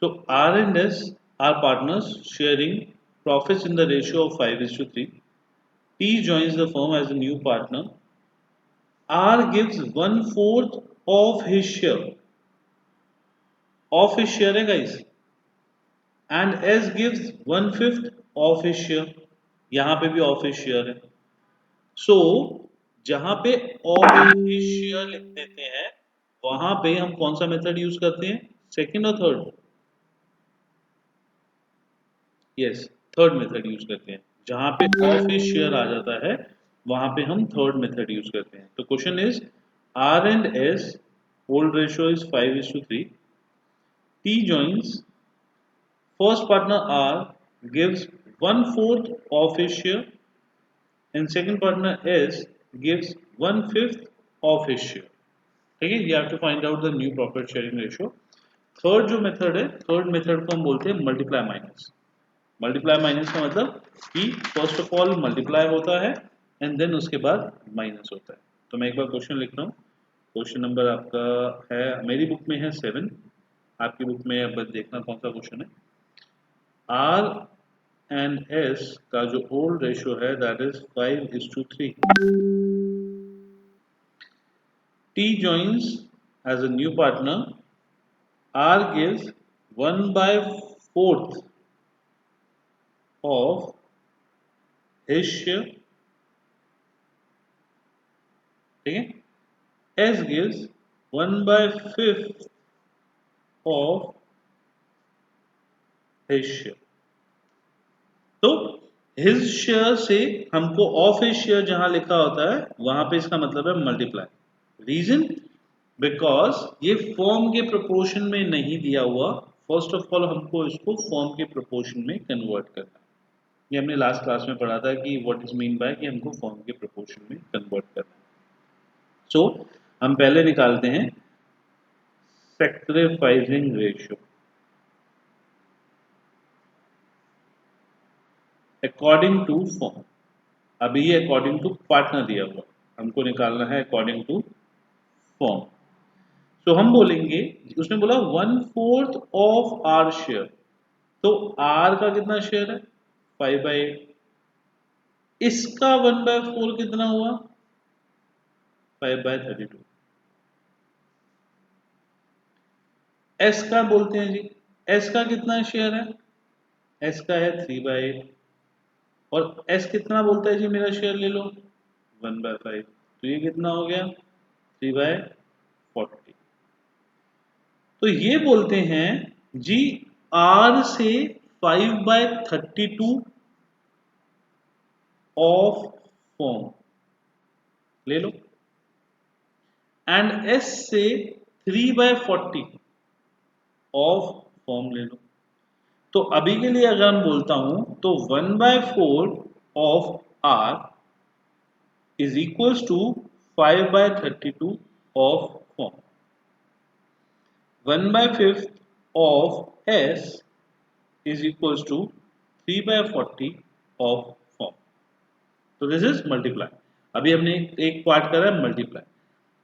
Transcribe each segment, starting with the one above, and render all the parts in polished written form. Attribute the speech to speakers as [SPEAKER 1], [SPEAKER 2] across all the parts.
[SPEAKER 1] So R and S are partners sharing profits in the ratio of 5:3. T joins the firm as a new partner. R gives 1/4 of his share. Of his share है guys. And S gives 1/5 of his share. यहाँ पे भी of his share है. So जहाँ पे of his share लिख देते हैं वहां पे हम कौन सा मेथड यूज करते हैं? सेकंड और third? Yes, third method use करते हैं. जहां पे ऑफ हिज शेयर आ जाता है वहां पे हम थर्ड मेथड यूज करते हैं. तो question is R and S old ratio is 5:3. T joins first partner R gives 1/4 of his share and second partner S gives 1/5 of his share. ठीक है, you have to find out the new profit sharing ratio. Third जो method है, third method को हम बोलते हैं multiply minus. Multiply minus का मतलब कि फर्स्ट ऑफ ऑल मल्टीप्लाई होता है एंड देन उसके बाद माइनस होता है. तो मैं एक बार क्वेश्चन लिख रहा हूँ. क्वेश्चन नंबर आपका है, मेरी बुक में है 7, आपकी बुक में अब देखना कौन सा क्वेश्चन है. आर एंड एस का जो ओल्ड रेशियो है that is 5:3. T joins as a new partner. R gives 1/4 of his share. ठीक है. S gives 1/5 of his share. तो his share से हमको of his share जहां लिखा होता है वहां पे इसका मतलब है मल्टीप्लाई. रीजन बिकॉज ये फॉर्म के प्रोपोर्शन में नहीं दिया हुआ. फर्स्ट ऑफ ऑल हमको इसको फॉर्म के प्रोपोर्शन में कन्वर्ट करना है. ये हमने लास्ट क्लास में पढ़ा था कि व्हाट इज मीन बाय कि हमको फॉर्म के प्रोपोर्शन में कन्वर्ट करना है. सो हम पहले निकालते हैं sacrificing ratio according to form. अभी ये अकॉर्डिंग टू पार्टनर दिया हुआ, हमको निकालना है अकॉर्डिंग टू फॉर्म. तो हम बोलेंगे, उसने बोला 1/4 ऑफ आर शेयर. तो आर का कितना शेयर है? 5/8. इसका 1/4 कितना हुआ? 5/32. एस का बोलते हैं जी, एस का कितना शेयर है? एस का है 3/8. और एस कितना बोलता है जी मेरा शेयर ले लो? 1/5. तो ये कितना हो गया? 3/40. तो ये बोलते हैं जी आर से 5/32 ऑफ फॉर्म ले लो एंड एस से 3/40 ऑफ फॉर्म ले लो. तो अभी के लिए अगर हम बोलता हूं तो 1/4 of R is equals to 5/32 of form. 1/5 of S is equals to 3/40 of form. तो दिस इज मल्टीप्लाई. अभी हमने एक पार्ट करा है मल्टीप्लाई.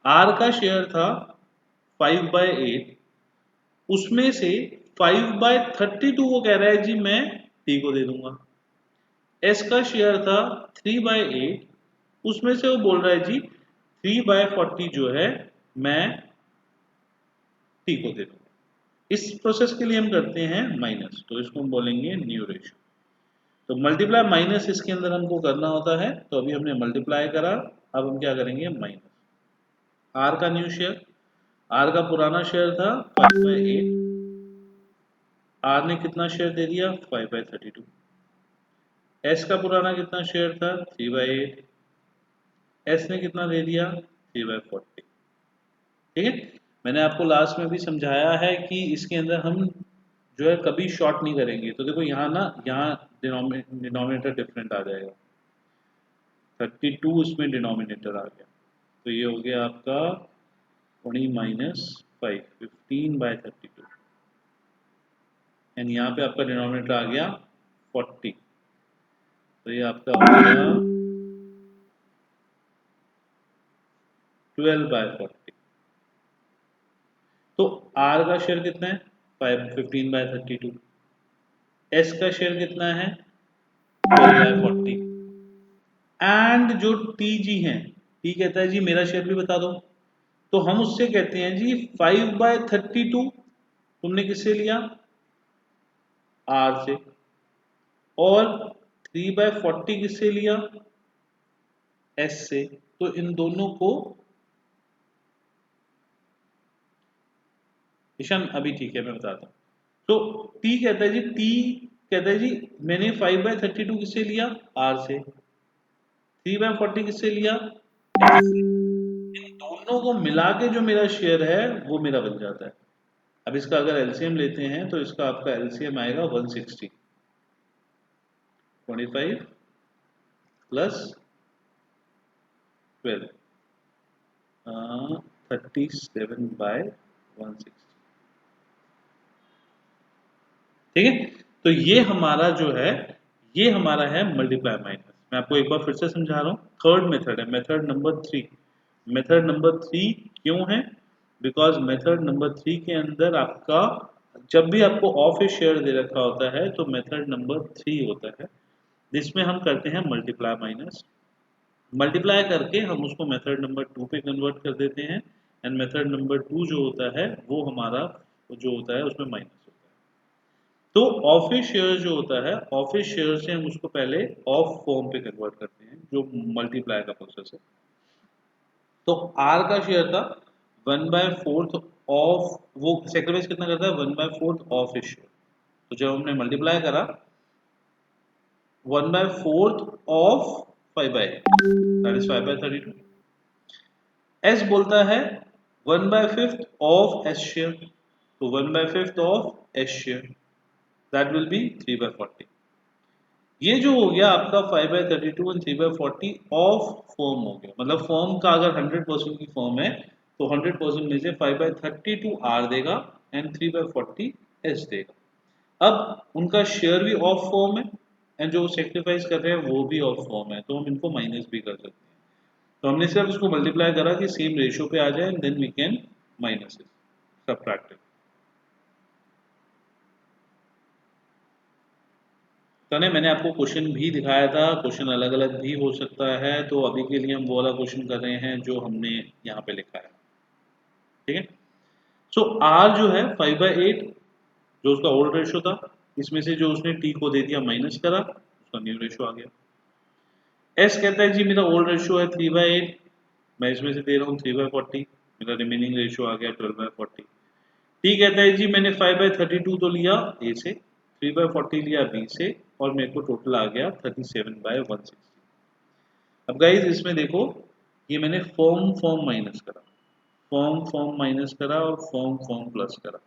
[SPEAKER 1] R का शेयर था 5/8, उसमें से 5/32 वो कह रहा है जी मैं T को दे दूंगा. S का शेयर था 3/8, उसमें से वो बोल रहा है जी 3/40 जो है मैं T को दे दूंगा. इस प्रोसेस के लिए हम करते हैं माइनस, तो इसको हम बोलेंगे न्यू रेशियो. तो मल्टीप्लाई माइनस इसके अंदर हमको करना होता है. तो अभी हमने मल्टीप्लाई करा, अब हम क्या करेंगे? माइनस. आर का न्यू शेयर, आर का पुराना शेयर था 5/8. आर ने कितना शेयर दे दिया? 5/32. एस का पुराना कितना शेयर था? 3/8. एस ने कितना दे दिया? 3/40. ठीक है. मैंने आपको लास्ट में भी समझाया है कि इसके अंदर हम जो है कभी शॉर्ट नहीं करेंगे. तो देखो यहाँ ना, यहाँ डिनोमिनेटर डिफरेंट आ जाएगा. 32 इसमें डिनोमिनेटर आ गया, तो ये हो गया आपका 20 - 5 15/32 एंड यहाँ पे आपका डिनोमिनेटर आ गया 40. तो ये आपका हो गया 12/40. तो आर का शेयर कितना है? 15/32। एस का शेयर कितना है 12/40। एंड जो टी जी है, टी कहता है जी मेरा शेयर भी बता दो, तो हम उससे कहते हैं जी 5/32 तुमने किससे लिया आर से, और 3/40 किससे लिया एस से। तो इन दोनों को ईशान अभी ठीक है मैं बताता हूँ। तो टी कहता है जी, टी कहता है जी मैंने 5/32 किससे लिया आर से, 3/40 किससे लिया एस से। इन दोनों को मिला के जो मेरा शेयर है वो मेरा बन जाता है। अब इसका अगर एलसीएम लेते हैं तो इसका आपका एलसीएम आएगा 160, 25 प्लस 12, 37/160। ठीक है, तो ये हमारा जो है, ये हमारा है मल्टीप्लाई माइनस। मैं आपको एक बार फिर से समझा रहा हूँ। थर्ड मेथड है, मेथड नंबर 3। मेथड नंबर 3 क्यों है? बिकॉज मेथड नंबर 3 के अंदर आपका जब भी आपको ऑफ ए शेयर दे रखा होता है तो मेथड नंबर 3 होता है, जिसमें हम करते हैं मल्टीप्लाई माइनस। मल्टीप्लाई करके हम उसको मेथड नंबर 2 पे कन्वर्ट कर देते हैं, एंड मेथड नंबर 2 जो होता है वो हमारा जो होता है उसमें माइनस होता है। तो ऑफिस शेयर जो होता है, ऑफिस शेयर से हम उसको पहले ऑफ फॉर्म पे कन्वर्ट करते हैं, जो मल्टीप्लाई का प्रोसेस है। तो आर का शेयर था 1/4 ऑफ, वो सेक्रीफाइस कितना करता है 1/4 ऑफ इस शेयर। तो जब हमने मल्टीप्लाई करा 1/4 ऑफ 5/8 दैट इज 5/32। एस बोलता है 1/5 ऑफ एस शेयर, तो 1/5 of S share that will be 3/40। ये जो हो गया आपका 5/32 एंड 3/40 ऑफ फॉर्म हो गया। मतलब फॉर्म का अगर 100% की फॉर्म है तो 100% में से 5/32 आर देगा एंड 3/40 एस देगा। अब उनका शेयर भी ऑफ फॉर्म है एंड जो सेक्रीफाइस कर रहे हैं वो भी ऑफ फॉर्म है, तो हम इनको माइनस भी कर सकते हैं। तो हमने सिर्फ इसको मल्टीप्लाई करा कि सेम रेशियो पे आ जाए and then we can minus it, subtract it. तो नहीं, मैंने आपको क्वेश्चन भी दिखाया था, क्वेश्चन अलग अलग भी हो सकता है, तो अभी के लिए हम वो वाला क्वेश्चन कर रहे हैं जो हमने यहाँ पे लिखा है। ठीक है, सो आर जो है 5/8 जो उसका ओल्ड रेशियो था, इसमें से जो उसने टी को दे दिया माइनस करा, उसका न्यू रेशियो आ गया। एस कहता है जी मेरा ओल्ड रेशियो है 3/8, मैं इसमें से दे रहा हूँ 3/40, मेरा रिमेनिंग रेशियो आ गया 12/40। टी कहता है जी मैंने 5/32 तो लिया ए से, 3/40 लिया बी से, और मेरे को टोटल आ गया 37/160। अब गाइज इसमें देखो, ये मैंने फॉर्म फॉर्म माइनस करा, फॉर्म फॉर्म माइनस करा और फॉर्म फॉर्म प्लस करा।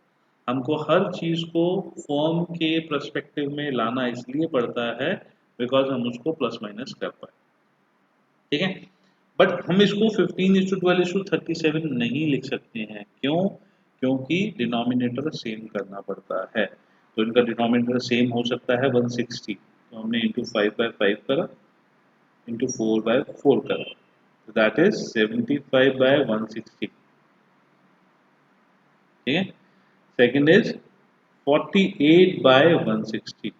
[SPEAKER 1] हमको हर चीज को फॉर्म के पर्सपेक्टिव में लाना इसलिए पड़ता है बिकॉज हम उसको प्लस माइनस कर पाए। ठीक है, बट हम इसको 15:12:37 नहीं लिख सकते हैं। क्यों? क्योंकि डिनोमिनेटर सेम करना पड़ता है। तो इनका डिनोमिनेटर सेम हो सकता है 160, तो हमने इंटू 5/5 करा, इंटू 4/4 करा, तो दैट इज 75/160। ठीक है, सेकेंड इज 48/160,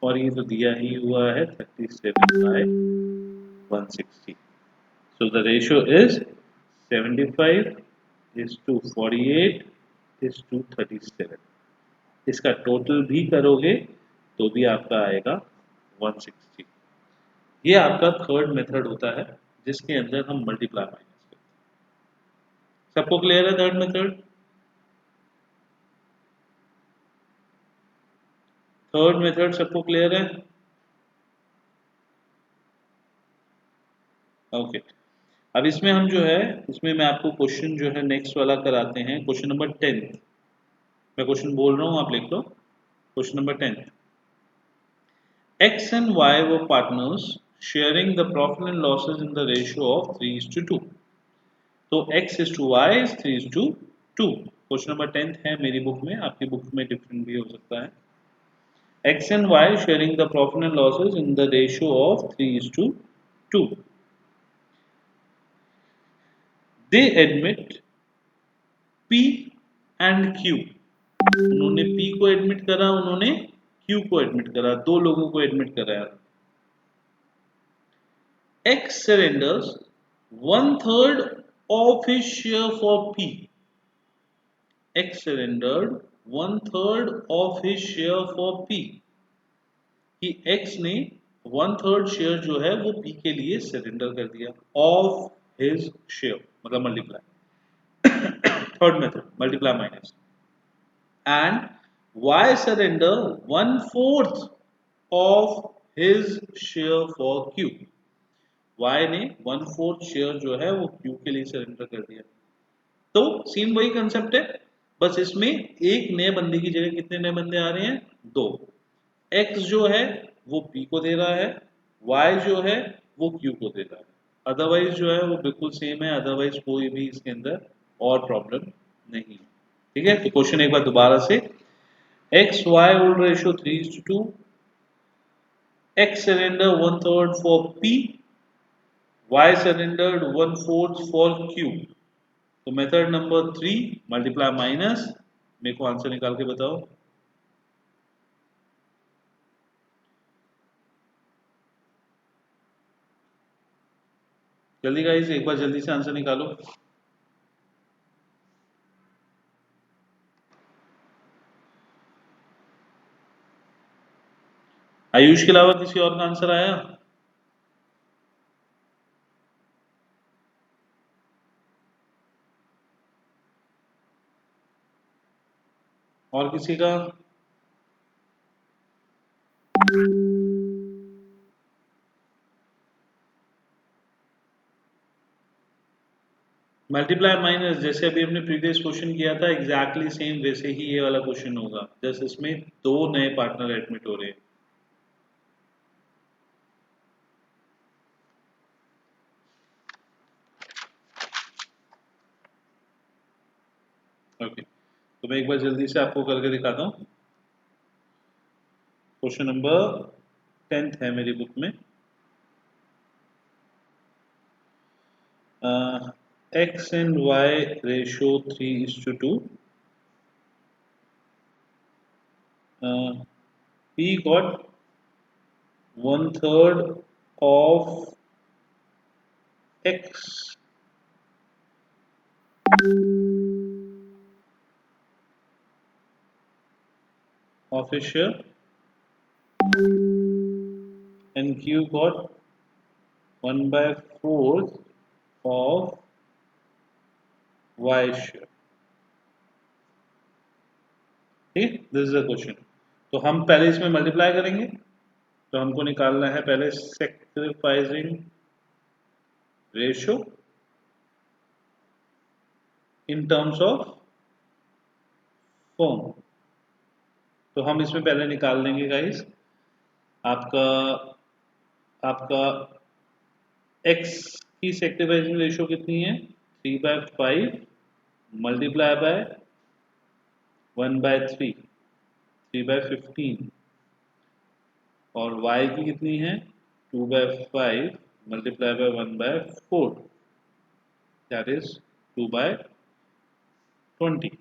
[SPEAKER 1] और ये तो दिया ही हुआ है 37/160। So the ratio is 75:48:37। इसका टोटल भी करोगे तो भी आपका आएगा 160। ये आपका थर्ड मेथड होता है जिसके अंदर हम मल्टीप्लाई माइनस करते हैं। सबको क्लियर है थर्ड मेथड? थर्ड मेथड सबको क्लियर है? ओके, अब इसमें हम जो है, इसमें मैं आपको क्वेश्चन जो है नेक्स्ट वाला कराते हैं, क्वेश्चन नंबर 10। मैं क्वेश्चन बोल रहा हूँ, आप लिख लो। Question number 10, X and Y were partners sharing the profit and losses in the ratio of 3:2. तो X is to Y is 3:2। Question number 10 है मेरी बुक में, आपकी बुक में डिफरेंट भी हो सकता है। X and Y sharing the profit and losses in the ratio of 3:2. They admit P and Q उन्होंने P को एडमिट करा, उन्होंने Q को एडमिट करा, दो लोगों को एडमिट कराया। X surrenders one third of his share for P. X surrendered one third of his share for P. कि X ने वन थर्ड शेयर जो है वो P के लिए सरेंडर कर दिया ऑफ हिज शेयर, मतलब multiply, third method multiply minus, and Y surrender one fourth of his share for Q. Y ने वन फोर्थ शेयर जो है वो Q के लिए सरेंडर कर दिया। तो सेम वही कंसेप्ट है, बस इसमें एक नए बंदे की जगह कितने नए बंदे आ रहे हैं, दो। X जो है वो P को दे रहा है, Y जो है वो Q को दे रहा है, अदरवाइज जो है वो बिल्कुल सेम है, अदरवाइज कोई भी इसके अंदर और प्रॉब्लम नहीं है। ठीक है, तो क्वेश्चन एक बार दोबारा से, X Y old ratio 3:2, X surrender one third for P, Y surrendered one fourth for Q। तो मेथड नंबर 3 मल्टीप्लाई माइनस, मेरे को आंसर निकाल के बताओ। जल्दी गाइस, एक बार जल्दी से आंसर निकालो। आयुष के अलावा किसी और का आंसर आया? और किसी का? मल्टीप्लाई माइनस जैसे अभी हमने प्रीवियस क्वेश्चन किया था, एग्जैक्टली सेम वैसे ही ये वाला क्वेश्चन होगा, जैसे इसमें दो नए पार्टनर एडमिट हो रहे हैं। ओके, तो मैं एक बार जल्दी से आपको करके दिखाता हूँ। क्वेश्चन नंबर 10 है मेरी बुक में। X and Y ratio 3:2, P got one third of X of his share, and Q got 1/4 of Y share। ठीक, दिस इज द क्वेश्चन। तो हम पहले इसमें मल्टीप्लाई करेंगे, तो हमको निकालना है पहले sacrificing ratio in terms of form. तो हम इसमें पहले निकाल लेंगे गाइस, आपका आपका x की सेक्रीफाइसिंग रेशियो कितनी है, 3/5 मल्टीप्लाई बाय 1/3, 3/15, और y की कितनी है, 2/5 multiply by 1/4, that is 2/20।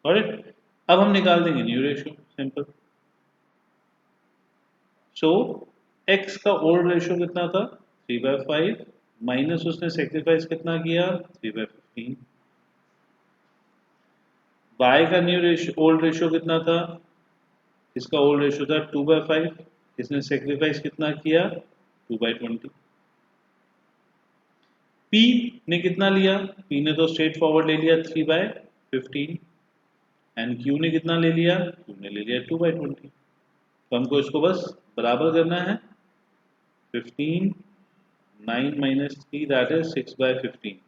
[SPEAKER 1] Alright, अब हम निकाल देंगे न्यू रेशियो, सिंपल। सो x का ओल्ड रेशियो कितना था, 3/5 माइनस उसने सेक्रीफाइस कितना किया, 3/15। y का न्यू रेशियो ओल्ड रेशियो कितना था, इसका ओल्ड रेशियो था 2/5, इसने सेक्रीफाइस कितना किया, 2/20। P ने कितना लिया, P ने तो स्ट्रेट फॉरवर्ड ले लिया 3/15, एंड Q ने कितना ले लिया, Q ने ले लिया 2/20। तो हमको इसको बस बराबर करना है, 15 9 माइनस 3 दैट इज 6/15,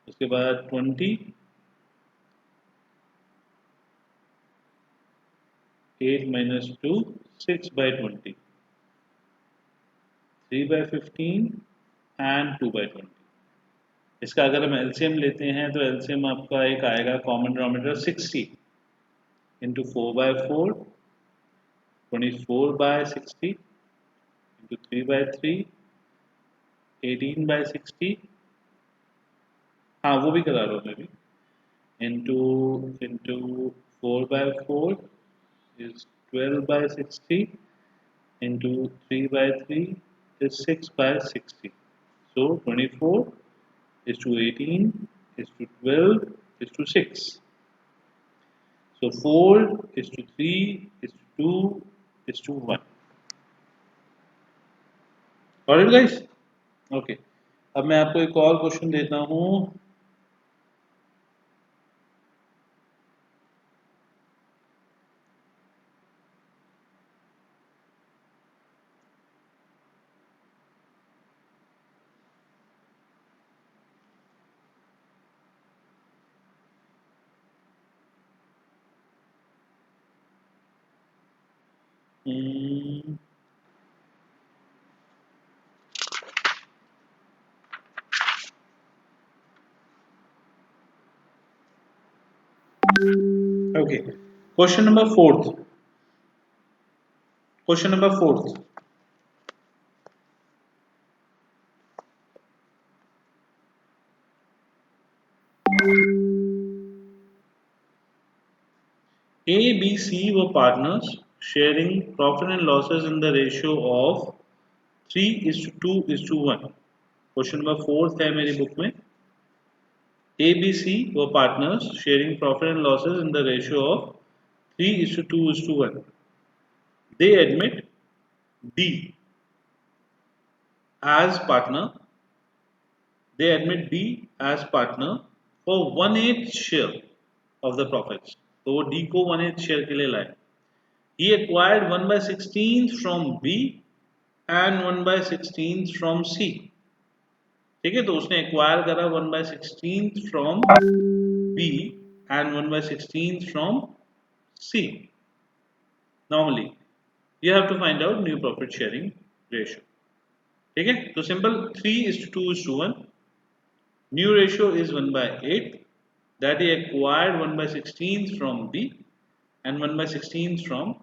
[SPEAKER 1] उसके बाद 20 8 माइनस 2 6/20, 3/15 एंड 2/20। इसका अगर हम एलसीएम लेते हैं तो एलसीएम आपका एक आएगा कॉमन डिनोमिनेटर 60 इंटू 4/4, 24/60 इंटू 3/3, 18/60 हाँ वो भी करा रहा हूँ मैं भी. Into 4 by 4 is 12 by 60, into 3 by 3 is 6 by 60. So 24 is to 18 is to 12 is to 6. So 4 is to 3 is to 2 is to 1. Alright guys? Okay. अब मैं आपको एक और क्वेश्चन देता हूँ. Okay. Question number fourth. Question number fourth. A, B, C were partners sharing profit and losses in the ratio of 3 is to 2 is to 1. Question number fourth है मेरी book में. A, B, C were partners sharing profit and losses in the ratio of 3 is to 2 is to 1. They admit D as partner. They admit D as partner for 1/8 share of the profits. तो वो D को 1/8 share के लिए लाए. He acquired 1 by 16th from B and 1 by 16th from C. ठीक है, तो उसने एक्वायर करा 1 by 16th from B and 1 by 16th from C. Normally, you have to find out new profit sharing ratio. ठीक है, तो simple 3 is to 2 is to 1. New ratio is 1 by 8. That he acquired 1 by 16th from B and 1 by 16th from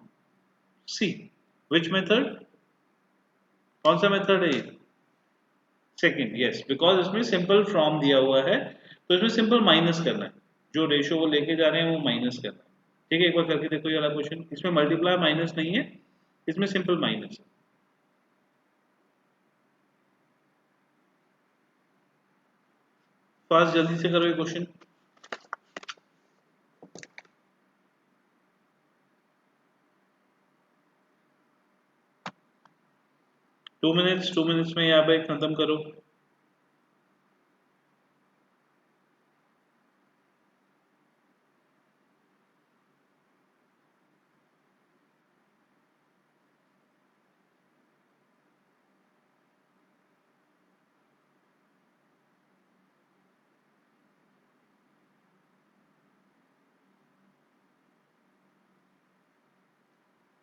[SPEAKER 1] C. Which method? कौन सा method है ये? Second. Yes, because इसमें simple from दिया हुआ है तो इसमें सिंपल माइनस करना है. जो रेशियो वो लेके जा रहे हैं वो माइनस करना है. ठीक है, एक बार करके देखो ये वाला क्वेश्चन. इसमें मल्टीप्लाई माइनस नहीं है, इसमें सिंपल माइनस है. फास्ट जल्दी से करो ये क्वेश्चन. 2 मिनट्स में यहाँ पे खत्म करो.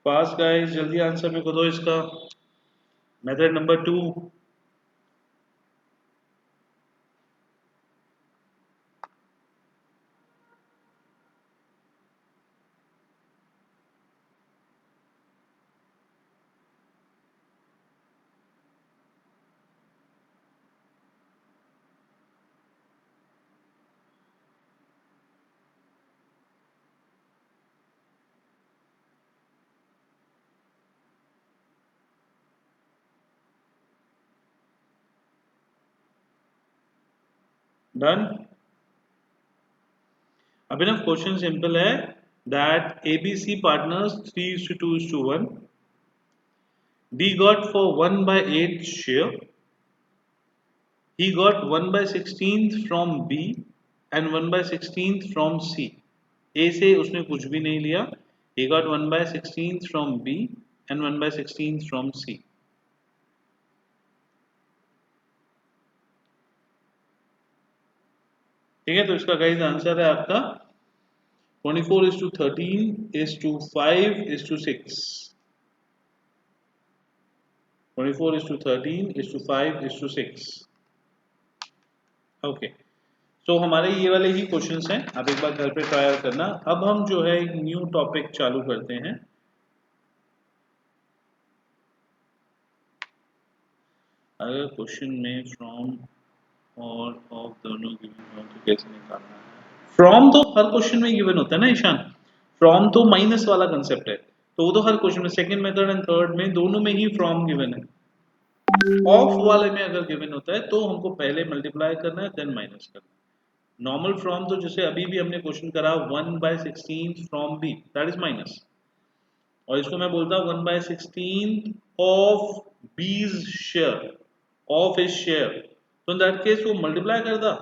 [SPEAKER 1] फास्ट गाइस, जल्दी आंसर मेरे को दो इसका. Method number 2. डन. अभिनव, क्वेश्चन सिंपल है. That ABC partners 3 is to 2 is to 1. D got for 1 by 8 share. He got 1 by 16th from B and 1 by 16th from C. A से उसने कुछ भी नहीं लिया. He got 1 by 16th from B and 1 by 16th from C. ठीक है, तो इसका गाइस आंसर है आपका 24 is to 13 is to 5 is to 6. 24 is to 13 is to 5 is to 6. Okay. तो हमारे ये वाले ही क्वेश्चंस हैं. आप एक बार घर पे ट्राई करना. अब हम जो है एक न्यू टॉपिक चालू करते हैं. अगर क्वेश्चन में फ्रॉम और ऑफ दोनों गिवन हो तो कैसे निकालना है? फ्रॉम तो हर क्वेश्चन में गिवन होता है ना ईशान। फ्रॉम तो माइनस वाला कंसेप्ट है, तो वो तो हर क्वेश्चन में सेकंड मेथड एंड थर्ड में दोनों में ही फ्रॉम गिवन है। ऑफ वाले में अगर गिवन होता है तो हमको पहले मल्टीप्लाई करना है देन माइनस करना है। नॉर्मल फ्रॉम तो जैसे अभी भी हमने क्वेश्चन करा 1/16 from B, that is minus. और इसको मैं बोलता 1/16 ऑफ बीज शेयर, ऑफ इज शेयर, तो इन दैट केस वो मल्टीप्लाई कर दा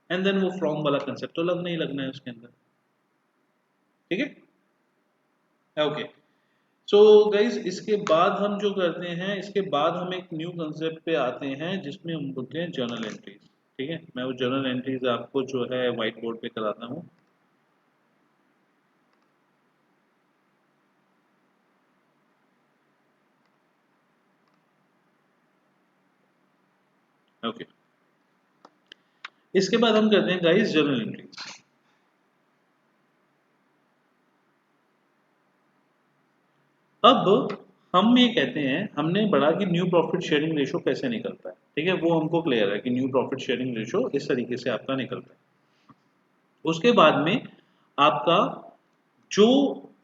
[SPEAKER 1] एंड देन वो फ्रॉम वाला कंसेप्ट तो लगना ही लगना है उसके अंदर। ठीक है, ओके। सो गाइज इसके बाद हम जो करते हैं, इसके बाद हम एक न्यू कंसेप्ट पे आते हैं जिसमें हम बोलते हैं जर्नल एंट्रीज। ठीक है, मैं वो जर्नल एंट्रीज आपको जो है व्हाइट बोर्ड पे कराता हूँ। ओके, इसके बाद हम करते हैं गाइज जर्नल एंट्रीज। अब हम ये कहते हैं, हमने पढ़ा कि न्यू प्रॉफिट शेयरिंग रेशो कैसे निकलता है। ठीक है, वो हमको क्लियर है कि न्यू प्रॉफिट शेयरिंग रेशो इस तरीके से आपका निकलता है। उसके बाद में आपका जो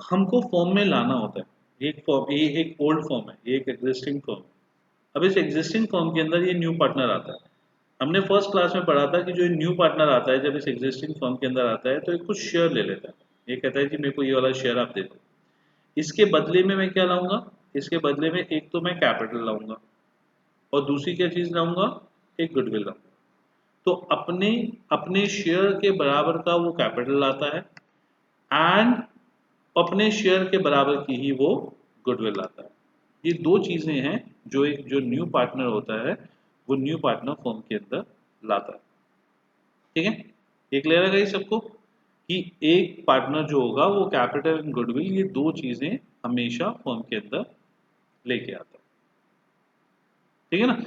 [SPEAKER 1] हमको फॉर्म में लाना होता है, ये एक फॉर्म, ये एक ओल्ड फॉर्म है, ये एक एग्जिस्टिंग फॉर्म। अब इस एग्जिस्टिंग फॉर्म के अंदर ये न्यू पार्टनर आता है। हमने फर्स्ट क्लास में पढ़ा था कि जो न्यू पार्टनर आता है जब इस एग्जिस्टिंग फॉर्म के अंदर आता है तो ये कुछ शेयर ले लेता है। ये कहता है कि मेरे को ये वाला शेयर आप दे दो, इसके बदले में मैं क्या लाऊंगा, इसके बदले में एक तो मैं कैपिटल लाऊंगा और दूसरी क्या चीज लाऊंगा, एक गुडविल लाऊंगा। तो अपने अपने शेयर के बराबर का वो कैपिटल लाता है एंड अपने शेयर के बराबर की ही वो गुडविल लाता है। ये दो चीजें हैं जो एक जो न्यू पार्टनर होता है वो न्यू पार्टनर फर्म के अंदर लाता है। ठीक है, ये क्लियर है गाइस सबको कि एक पार्टनर जो होगा वो कैपिटल एंड गुडविल ये दो चीजें हमेशा फर्म के अंदर लेके आता है। ठीक है ना,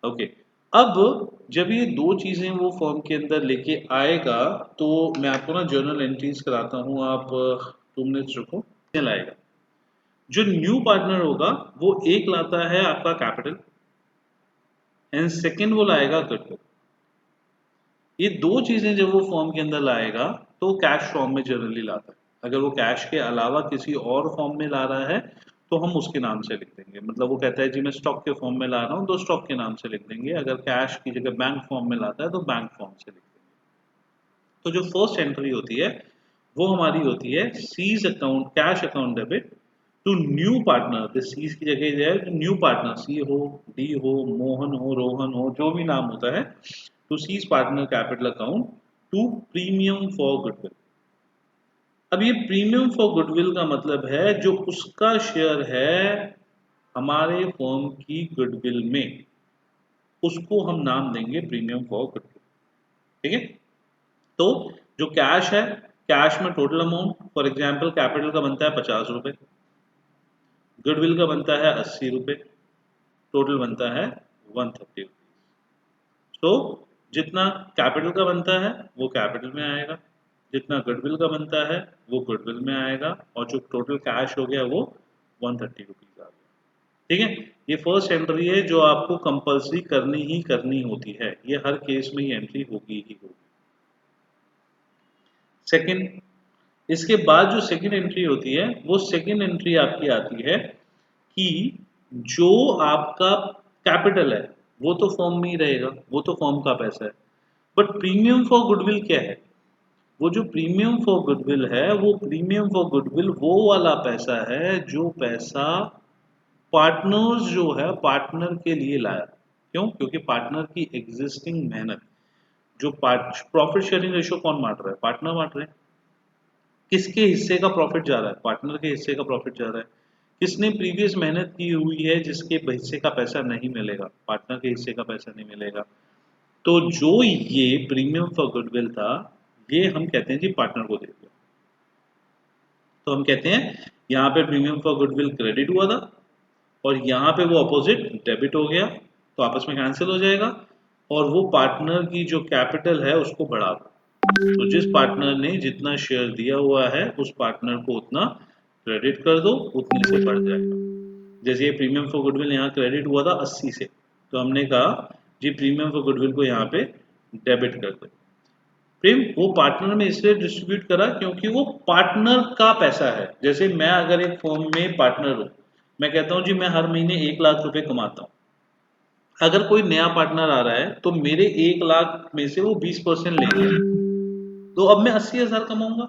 [SPEAKER 1] ओके। अब जब ये दो चीजें वो फर्म के अंदर लेके आएगा तो मैं आपको ना जर्नल एंट्रीज कराता हूँ, आप 2 मिनट्स रुको। लाएगा, जो न्यू पार्टनर होगा वो एक लाता है आपका कैपिटल एंड सेकेंड वो लाएगा गुडविल। ये दो चीजें जब वो फॉर्म के अंदर लाएगा तो कैश फॉर्म में जनरली लाता है। अगर वो कैश के अलावा किसी और फॉर्म में ला रहा है तो हम उसके नाम से लिख देंगे, मतलब वो कहता है जी मैं स्टॉक के फॉर्म में ला रहा हूँ तो स्टॉक के नाम से लिख देंगे। अगर कैश की जगह बैंक फॉर्म में लाता है तो बैंक फॉर्म से लिख देंगे। तो जो फर्स्ट एंट्री होती है वो हमारी होती है C's account, cash account debit to new partner. The C's की जगह जो है न्यू पार्टनर, सी हो, डी हो, मोहन हो, रोहन हो, जो भी नाम होता है, to C's partner capital account to premium for goodwill. अब ये प्रीमियम फॉर गुडविल का मतलब है जो उसका शेयर है हमारे फर्म की गुडविल में, उसको हम नाम देंगे प्रीमियम फॉर गुडविल। ठीक है, तो जो कैश है, कैश में total amount for example capital का बनता है 50 रुपए, गुडविल का बनता है 80 रुपए, टोटल बनता है 130 रुपीज। तो जितना कैपिटल का बनता है वो कैपिटल में आएगा, जितना गुडविल का बनता है वो गुडविल में आएगा, और जो टोटल कैश हो गया वो 130 रुपीज आ गया। ठीक है, ये फर्स्ट एंट्री है जो आपको कंपल्सरी करनी ही करनी होती है, ये हर केस में ही एंट्री होगी ही होगी। सेकंड, इसके बाद जो सेकंड एंट्री होती है वो सेकंड एंट्री आपकी आती है कि जो आपका कैपिटल है वो तो फॉर्म में ही रहेगा, वो तो फॉर्म का पैसा है, बट प्रीमियम फॉर गुडविल क्या है, वो जो प्रीमियम फॉर गुडविल है वो प्रीमियम फॉर गुडविल वो वाला पैसा है जो पैसा पार्टनर्स जो है पार्टनर के लिए लाया। क्यों, क्योंकि पार्टनर की एग्जिस्टिंग मेहनत, जो प्रॉफिट शेयरिंग रेशियो कौन बांट रहा है, पार्टनर बांट रहे हैं। किसके हिस्से का प्रॉफिट जा रहा है, पार्टनर के हिस्से का प्रॉफिट जा रहा है। किसने प्रीवियस मेहनत की हुई है जिसके हिस्से का पैसा नहीं मिलेगा, पार्टनर के हिस्से का पैसा नहीं मिलेगा। तो जो ये प्रीमियम फॉर गुडविल था ये हम कहते हैं जी पार्टनर को दे दिया। तो हम कहते हैं यहाँ पे प्रीमियम फॉर गुडविल क्रेडिट हुआ था और यहाँ पे वो अपोजिट डेबिट हो गया, तो आपस में कैंसिल हो जाएगा और वो पार्टनर की जो कैपिटल है उसको बढ़ा दो। तो जिस पार्टनर ने जितना शेयर दिया हुआ है उस पार्टनर को उतना क्रेडिट कर दो, उतने से बढ़ जाएगा। जैसे ये प्रीमियम फॉर गुडविल यहाँ क्रेडिट हुआ था 80 से, तो हमने कहा जी प्रीमियम फॉर गुडविल को यहाँ पे डेबिट कर दे। प्रेम वो पार्टनर में इसलिए डिस्ट्रीब्यूट करा क्योंकि वो पार्टनर का पैसा है। जैसे मैं अगर एक फर्म में पार्टनर हूं, मैं कहता हूं जी मैं हर महीने 1 लाख रुपए कमाता हूं। अगर कोई नया पार्टनर आ रहा है तो मेरे 1 लाख में से वो 20% लेंगे, तो अब मैं 80,000 कमाऊंगा।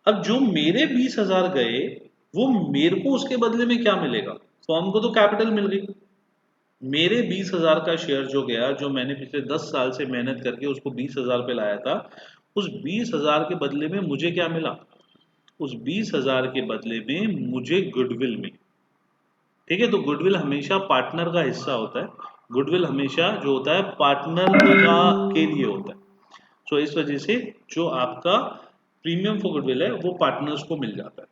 [SPEAKER 1] अब जो मेरे 20,000 गए, वो मेरे को उसके बदले में क्या मिलेगा? फर्म को तो कैपिटल मिल गई। मेरे 20,000 का शेयर जो गया, जो मैंने पिछले 10 साल से मेहनत करके उसको 20,000 पे लाया था, उस 20,000 के बदले में मुझे क्या मिला? उस 20,000 के बदले में मुझे गुडविल मिली। ठीक है, तो गुडविल हमेशा पार्टनर का हिस्सा होता है। गुडविल हमेशा जो होता है पार्टनर का के लिए होता है। सो इस वजह से जो आपका प्रीमियम फॉर गुडविल है वो पार्टनर्स को मिल जाता है।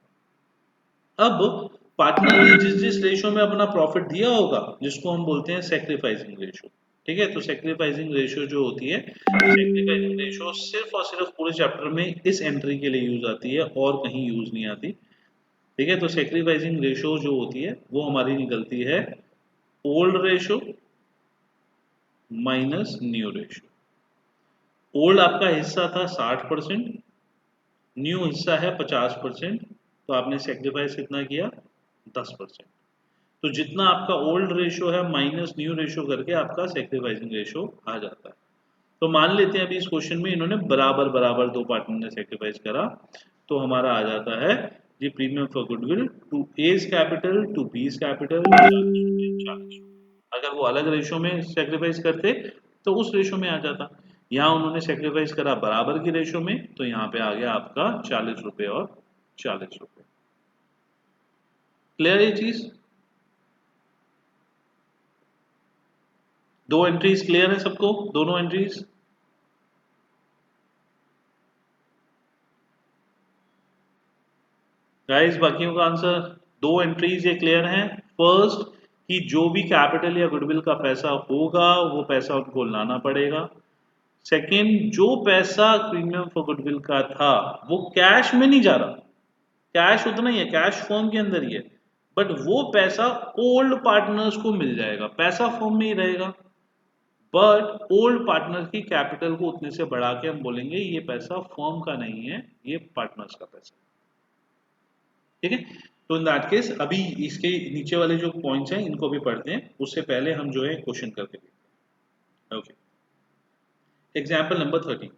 [SPEAKER 1] अब पार्टनर ने जिस जिस रेशो में अपना प्रॉफिट दिया होगा, जिसको हम बोलते हैं सेक्रीफाइसिंग रेशो। ठीक है, तो सेक्रीफाइसिंग रेशो जो होती है, सेक्रीफाइसिंग रेशो सिर्फ और सिर्फ पूरे चैप्टर में इस एंट्री के लिए यूज आती है और कहीं यूज नहीं आती। ठीक है, तो सेक्रीफाइसिंग रेशो जो होती है वो हमारी निकलती है old ratio minus new ratio. Old आपका हिस्सा था 60%, न्यू हिस्सा है 50%, तो आपने सेक्रीफाइस कितना किया? 10%। तो जितना आपका ओल्ड रेशो है माइनस न्यू रेशो करके आपका सेक्रीफाइसिंग रेशो आ जाता है। तो मान लेते हैं अभी इस क्वेश्चन में इन्होंने बराबर बराबर दो पार्टनर ने सेक्रीफाइस करा, तो हमारा आ जाता है ये premium for goodwill to A's capital to B's capital 40। अगर वो अलग रेशो में सेक्रीफाइस करते तो उस रेशो में आ जाता। यहाँ उन्होंने सेक्रीफाइस करा बराबर की रेशो में, तो यहाँ पे आ गया आपका 40 रुपए और 40 रुपए। क्लियर ये चीज? दो एंट्रीज क्लियर है सबको? दोनों एंट्रीज? गाइस बाकियों का आंसर? दो एंट्रीज ये क्लियर हैं। फर्स्ट, कि जो भी कैपिटल या गुडविल का पैसा होगा वो पैसा उनको लाना पड़ेगा। सेकंड, जो पैसा प्रीमियम फॉर गुडविल का था वो कैश में नहीं जा रहा, कैश उतना ही है, कैश फर्म के अंदर ही है, बट वो पैसा ओल्ड पार्टनर्स को मिल जाएगा, पैसा फर्म में ही रहेगा, बट ओल्ड पार्टनर की कैपिटल को उतने से बढ़ा के हम बोलेंगे ये पैसा फर्म का नहीं है, ये पार्टनर्स का पैसा। ठीक है, तो इन दैट केस अभी इसके नीचे वाले जो पॉइंट्स हैं इनको भी पढ़ते हैं, उससे पहले हम जो है क्वेश्चन करके देखते हैं। Okay, example number 30।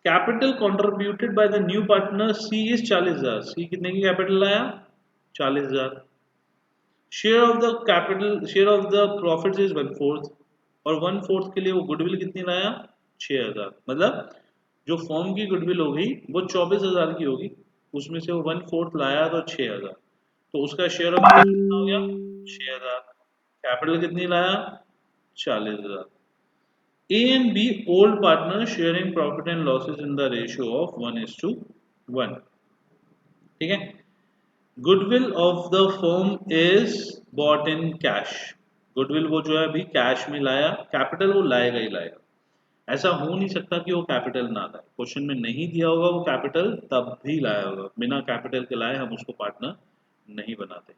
[SPEAKER 1] Capital contributed by the new partner C is 40,000। C कितने की कैपिटल लाया? 40,000। Share of the capital, share of the profit is 1/4, और 1/4 के लिए वो गुडविल कितनी लाया? 6,000। मतलब जो फर्म की गुडविल होगी वो 24,000 की होगी, उसमें से वो 1/4 लाया तो 6,000, तो उसका शेयर ऑफ कितना हो गया? 6,000। कैपिटल कितनी लाया? 40,000। A and B old partners sharing profit and losses in the ratio of 1:1। ठीक है, goodwill of the firm is brought in cash. Goodwill वो जो है अभी कैश में लाया, कैपिटल वो लाएगा ही लाएगा। ऐसा हो नहीं सकता कि वो कैपिटल ना लाए, क्वेश्चन में नहीं दिया होगा वो कैपिटल तब भी लाया होगा, बिना कैपिटल के लाए हम उसको पार्टनर नहीं बनाते।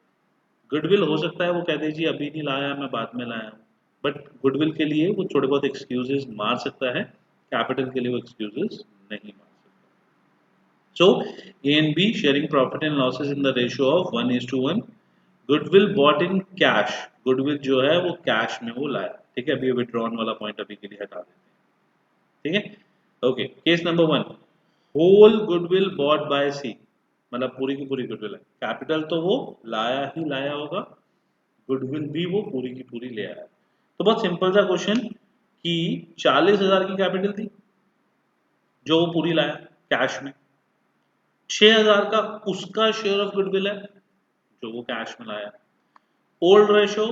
[SPEAKER 1] गुडविल हो सकता है वो कह दीजिए अभी नहीं लाया, मैं बाद में लाया हूँ, बट गुडविल के लिए वो थोड़े बहुत एक्सक्यूजेस मार सकता है, कैपिटल के लिए वो एक्सक्यूजेस नहीं मार सकता। So A and B sharing profit and losses in the ratio of 1:1। Goodwill bought in cash, goodwill जो है वो कैश में वो लाया। ठीक है, अभी विड्रॉन वाला पॉइंट अभी के लिए हटा देते हैं। ठीक है, okay, case number 1। Whole goodwill bought by C, मतलब पूरी की पूरी गुडविल है, कैपिटल तो वो लाया ही लाया होगा, गुडविल भी वो पूरी की पूरी ले आया। तो बहुत सिंपल सा क्वेश्चन कि 40,000 की कैपिटल थी जो वो पूरी लाया कैश में, 6,000 का उसका शेयर ऑफ गुडविल है जो वो कैश में लाया। Old ratio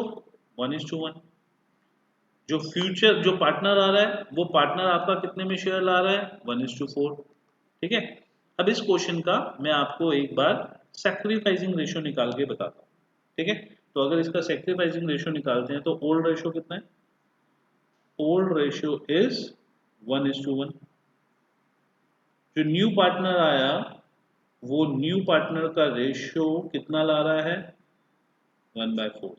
[SPEAKER 1] 1:1। जो फ्यूचर जो पार्टनर आ रहा है वो पार्टनर आपका कितने में शेयर ला रहा है? 1:4। ठीक है, अब इस क्वेश्चन का मैं आपको एक बार सैक्रिफाइसिंग रेशियो निकाल के बताता हूँ। ठीक है, तो अगर इसका सैक्रिफाइसिंग रेशियो निकालते हैं तो ओल्ड रेशियो कितना है? Old ratio is 1:1। जो न्यू पार्टनर आया वो न्यू पार्टनर का रेशियो कितना ला रहा है? 1/4।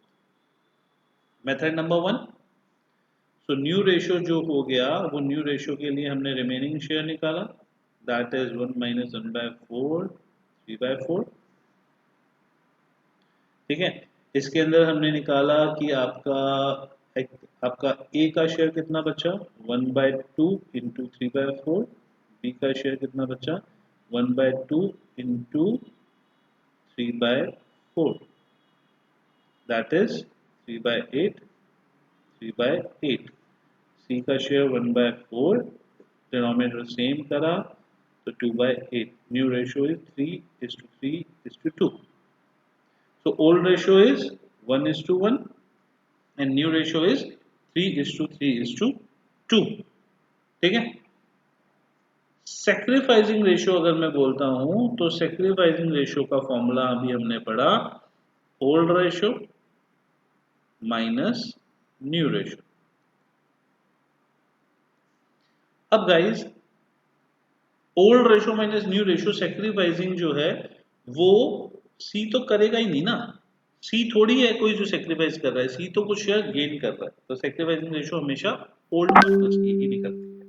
[SPEAKER 1] Method number 1, so new ratio जो हो गया वो न्यू रेशियो के लिए हमने रिमेनिंग शेयर निकाला, दैट इज 1 माइनस 1/4 3/4। ठीक है, इसके अंदर हमने निकाला कि आपका ए का शेयर कितना बचा 1/2 इंटू 3/4, बी का शेयर कितना बचा 1/2 इंटू 3/4, दैट इज 3/8 3/8। सी का शेयर 1/4, डिनोमिनेटर सेम करा तो 2/8, new ratio is 3:3:2। So old ratio is 1:1 and new ratio is 3:3:2। ठीक है, सेक्रीफाइसिंग रेशियो अगर मैं बोलता हूं तो सेक्रीफाइसिंग रेशियो का फॉर्मूला अभी हमने पढ़ा, old ratio minus new ratio. अब guys old ratio minus new ratio, sacrificing जो है वो सी तो करेगा ही नहीं ना, सी थोड़ी है कोई जो सेक्रीफाइस कर रहा है, सी तो कुछ शेयर गेन कर रहा है, तो सेक्रीफाइसिंग रेशियो हमेशा ओल्ड पार्टनर्स की ही निकलती है।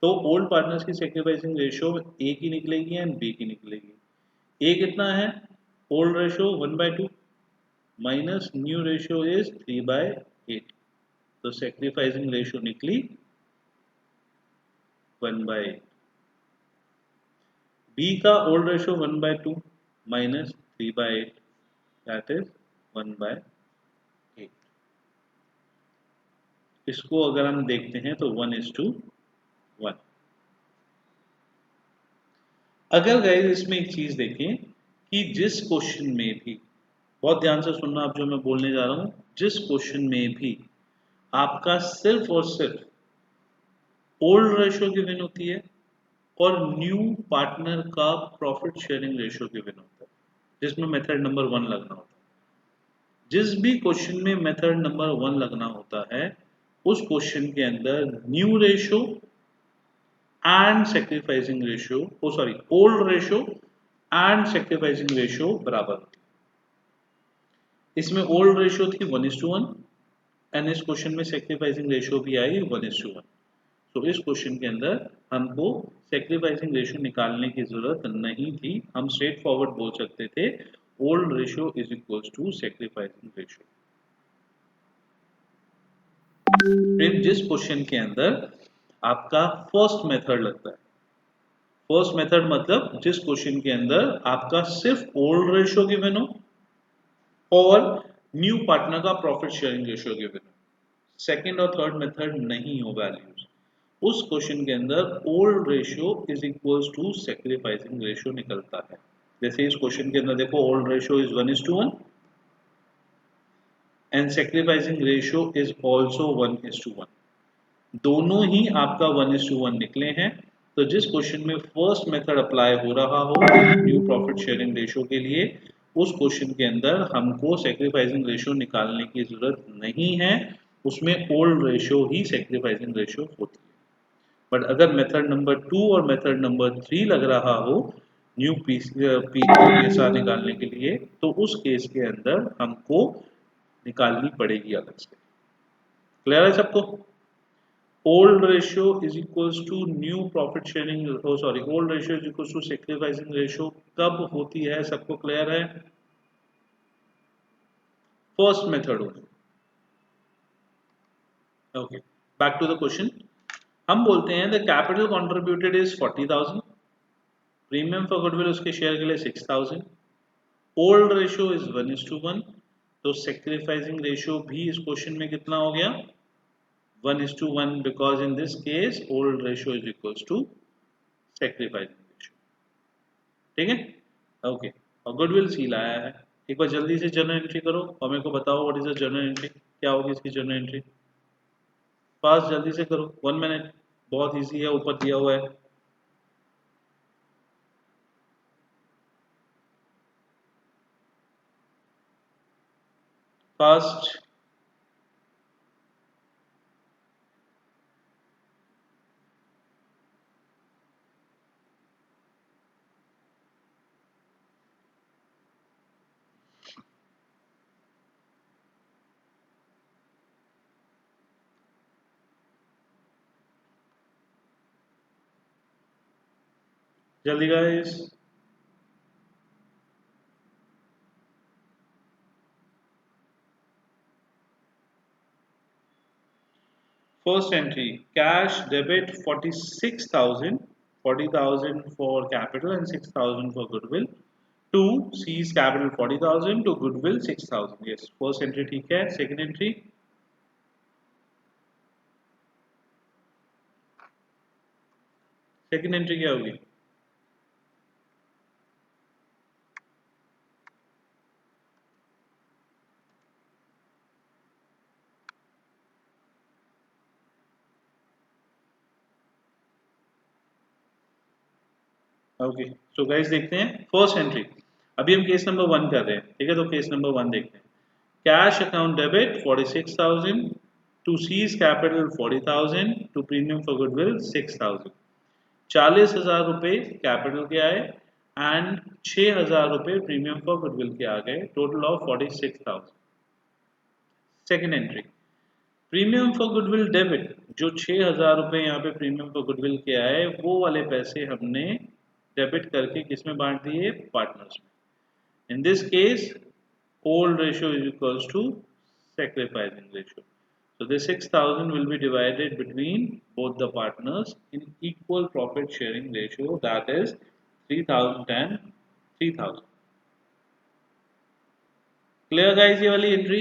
[SPEAKER 1] तो ओल्ड पार्टनर्स की सेक्रीफाइसिंग रेशियो ए की निकलेगी एंड बी की निकलेगी। ए कितना है, old ratio 1/2 minus new ratio is 3/8, तो सेक्रीफाइसिंग रेशियो निकली 1/8। बी का old ratio 1/2 minus 3/8, that is 1/8। इसको अगर हम देखते हैं तो 1:1। अगर गाइस इसमें एक चीज देखें कि जिस क्वेश्चन में भी, बहुत ध्यान से सुनना आप जो मैं बोलने जा रहा हूं, जिस क्वेश्चन में भी आपका सिर्फ और सिर्फ ओल्ड रेशियो गिवन होती है और न्यू पार्टनर का प्रॉफिट शेयरिंग रेशियो गिवन होता है, जिसमें मेथड नंबर 1 लगना होता है, जिस भी क्वेश्चन में मेथड नंबर 1 लगना होता है उस क्वेश्चन के अंदर new ratio and sacrificing ratio, oh sorry old ratio and sacrificing ratio बराबर होती है। इसमें ओल्ड रेशियो थी 1:1 एंड इस क्वेश्चन में सेक्रीफाइसिंग रेशियो भी आई 1:1। तो इस क्वेश्चन के अंदर हमको सेक्रीफाइसिंग रेशियो निकालने की जरूरत नहीं थी, हम स्ट्रेट फॉरवर्ड बोल सकते थे old ratio is equals to sacrificing ratio. फिर जिस क्वेश्चन के अंदर आपका फर्स्ट मेथड लगता है, फर्स्ट मेथड मतलब जिस क्वेश्चन के अंदर आपका सिर्फ ओल्ड रेशियो गिवन हो और न्यू पार्टनर का प्रॉफिट शेयरिंग रेशियो गिवन हो, सेकंड और थर्ड मेथड नहीं हो वैल्यूज, उस क्वेश्चन के अंदर old ratio is equals to sacrificing ratio निकलता है। जैसे इस क्वेश्चन के अंदर देखो old ratio is 1:1 and sacrificing ratio is also 1:1, दोनों ही आपका 1:1 निकले हैं। तो जिस क्वेश्चन में फर्स्ट मेथड अप्लाई हो रहा हो न्यू प्रॉफिट शेयरिंग रेशियो के लिए, उस क्वेश्चन के अंदर हमको सेक्रीफाइसिंग रेशियो निकालने की जरूरत नहीं है, उसमें ओल्ड रेशियो ही सेक्रीफाइसिंग रेशियो होती है। बट अगर मेथड नंबर 2 और मेथड नंबर 3 लग रहा हो न्यू पीएसआर निकालने के लिए, तो उस केस के अंदर हमको निकालनी पड़ेगी अलग से। क्लियर है सबको? old ratio is equals to new profit sharing, oh sorry, old ratio is equals to sacrificing ratio कब होती है, सबको क्लियर है? फर्स्ट मेथड होगी। Okay, back to the question. हम बोलते हैं the capital contributed is 40,000, premium for goodwill उसके शेयर के लिए 6,000, ओल्ड रेशियो इज 1:1, तो सेक्रीफाइसिंग रेशियो भी इस क्वेश्चन में कितना हो गया 1:1, because in this case old ratio is equals to sacrificing ratio। ठीक है, ओके। और गुडविल सी लाया है, एक बार जल्दी से जर्नल एंट्री करो और मेरे को बताओ what is the journal entry, क्या होगी इसकी जर्नल एंट्री, फास्ट जल्दी से करो, 1 मिनट, बहुत इजी है, ऊपर दिया हुआ है। फास्ट, जल्दी guys. First entry, cash debit 46,000, 40,000 for capital and 6,000 for goodwill. Two, seize capital 40,000 to goodwill 6,000. Yes, first entry ठीक है. Second entry, क्या होगी? ओके, सो गाइस देखते हैं फर्स्ट एंट्री। अभी हम केस नंबर 1 कर रहे हैं, ठीक है? तो केस नंबर 1 देखते हैं। Cash account debit 46,000 to C's capital 40,000 to premium for goodwill 6,000। 40,000 रुपए कैपिटल के आए एंड 6,000 रुपए प्रीमियम फॉर गुडविल के आ गए, total of 46,000। Second entry, premium for goodwill debit, जो 6,000 रुपए यहाँ पे प्रीमियम फॉर गुडविल के आए वो वाले पैसे हमने डेबिट करके किसमें बांट दिए? पार्टनर्स में। In this case old ratio is equals to sacrificing ratio. So this 6,000 will be divided between both the partners in equal profit sharing ratio, that is 3,000 and 3,000. Clear guys? ये वाली entry,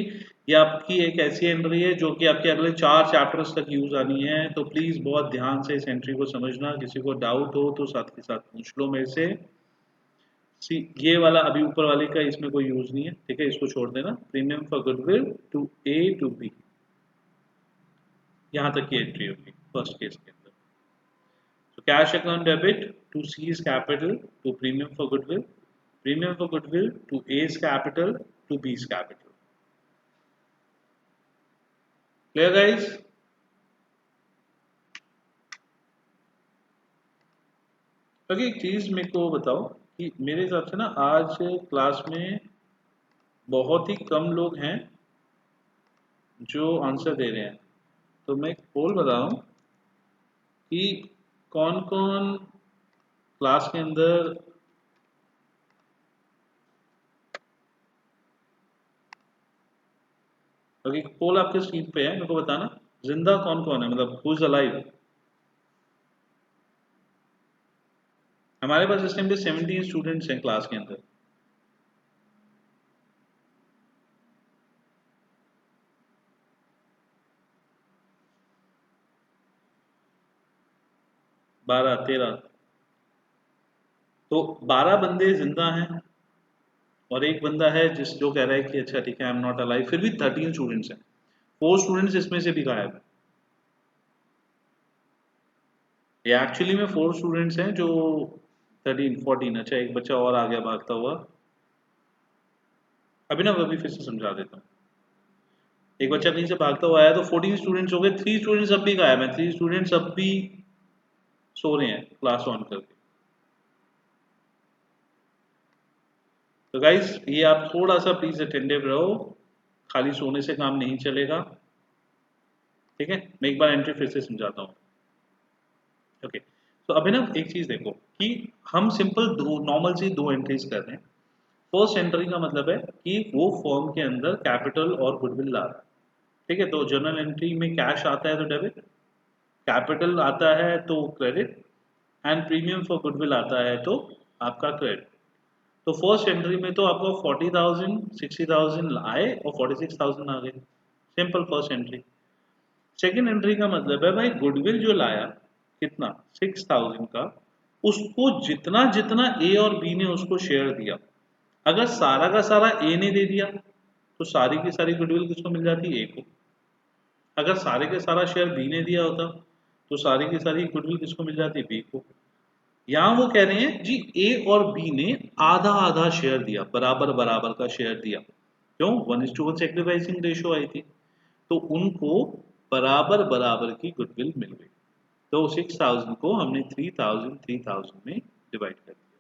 [SPEAKER 1] ये आपकी एक ऐसी entry है जो कि आपके अगले 4 चैप्टर्स तक यूज आनी है, तो प्लीज बहुत ध्यान से इस एंट्री को समझना। किसी को डाउट हो तो साथ के साथ पूछ लो मेरे से। सी, ये वाला अभी ऊपर वाले का इसमें कोई यूज नहीं है, ठीक है? इसको छोड़ देना। Premium for goodwill to A to B, यहाँ तक की एंट्री होगी फर्स्ट केस के अंदर। तो cash account debit to C's capital to premium for goodwill, premium for goodwill to A's capital to B's capital. Clear guys? Okay, एक चीज मेरे को बताओ कि मेरे हिसाब से ना आज क्लास में बहुत ही कम लोग हैं जो आंसर दे रहे हैं। तो मैं एक पोल बता रहा हूँ कि कौन कौन क्लास के अंदर ओके, पोल आपके स्क्रीन पे है, मेरे को बताना जिंदा कौन कौन है, मतलब हु इज अलाइव। हमारे पास इस टाइम पे 17 स्टूडेंट्स हैं क्लास के अंदर। बारह, 13, तो 12 बंदे जिंदा हैं और एक बंदा है जिस जो कह रहा है कि अच्छा ठीक है आई एम नॉट अलाइव। फिर भी 13 स्टूडेंट्स हैं, 4 स्टूडेंट्स इसमें से भी गायब है। ये एक्चुअली में 4 स्टूडेंट्स हैं जो 13 14, अच्छा एक बच्चा और आ गया भागता हुआ। अभिनव अभी फिर से समझा देता हूँ। एक बच्चा कहीं से भागता हुआ आया तो 14 स्टूडेंट्स हो गए, 3 स्टूडेंट्स अब भी गायब हैं, 3 स्टूडेंट्स अब भी सो रहे हैं क्लास ऑन करके। तो गाइस ये आप थोड़ा सा प्लीज अटेंटिव रहो, खाली सोने से काम नहीं चलेगा, ठीक है? मैं एक बार एंट्री फिर से समझाता हूँ। ओके, तो अभी ना एक चीज देखो कि हम सिंपल दो नॉर्मल सी दो एंट्रीज कर रहे हैं। फर्स्ट एंट्री का मतलब है कि वो फर्म के अंदर कैपिटल और गुडविल ला रहा है, ठीक है? तो जर्नल एंट्री में कैश आता है तो डेबिट, कैपिटल आता है तो credit, and premium for goodwill आता है तो आपका क्रेडिट। तो फर्स्ट एंट्री में तो आपको 40,000 60,000 आए और 46,000 आ गए, simple first entry. Second entry का मतलब है भाई गुडविल जो लाया कितना 6,000 का, उसको जितना जितना ए और बी ने उसको शेयर दिया, अगर सारा का सारा ए ने दे दिया तो सारी की सारी गुडविल किसको मिल जाती? ए को। अगर सारे के सारा शेयर बी ने दिया होता तो सारी की सारी गुडविल किसको मिल जाती? बी को। यहाँ वो कह रहे हैं जी ए और बी ने आधा आधा शेयर दिया, बराबर बराबर का शेयर दिया। क्यों? 1:1 सेक्रीफाइसिंग रेशियो आई थी, तो उनको बराबर बराबर की गुडविल मिल गई। तो 6,000 को हमने 3,000 3,000 में डिवाइड कर दिया।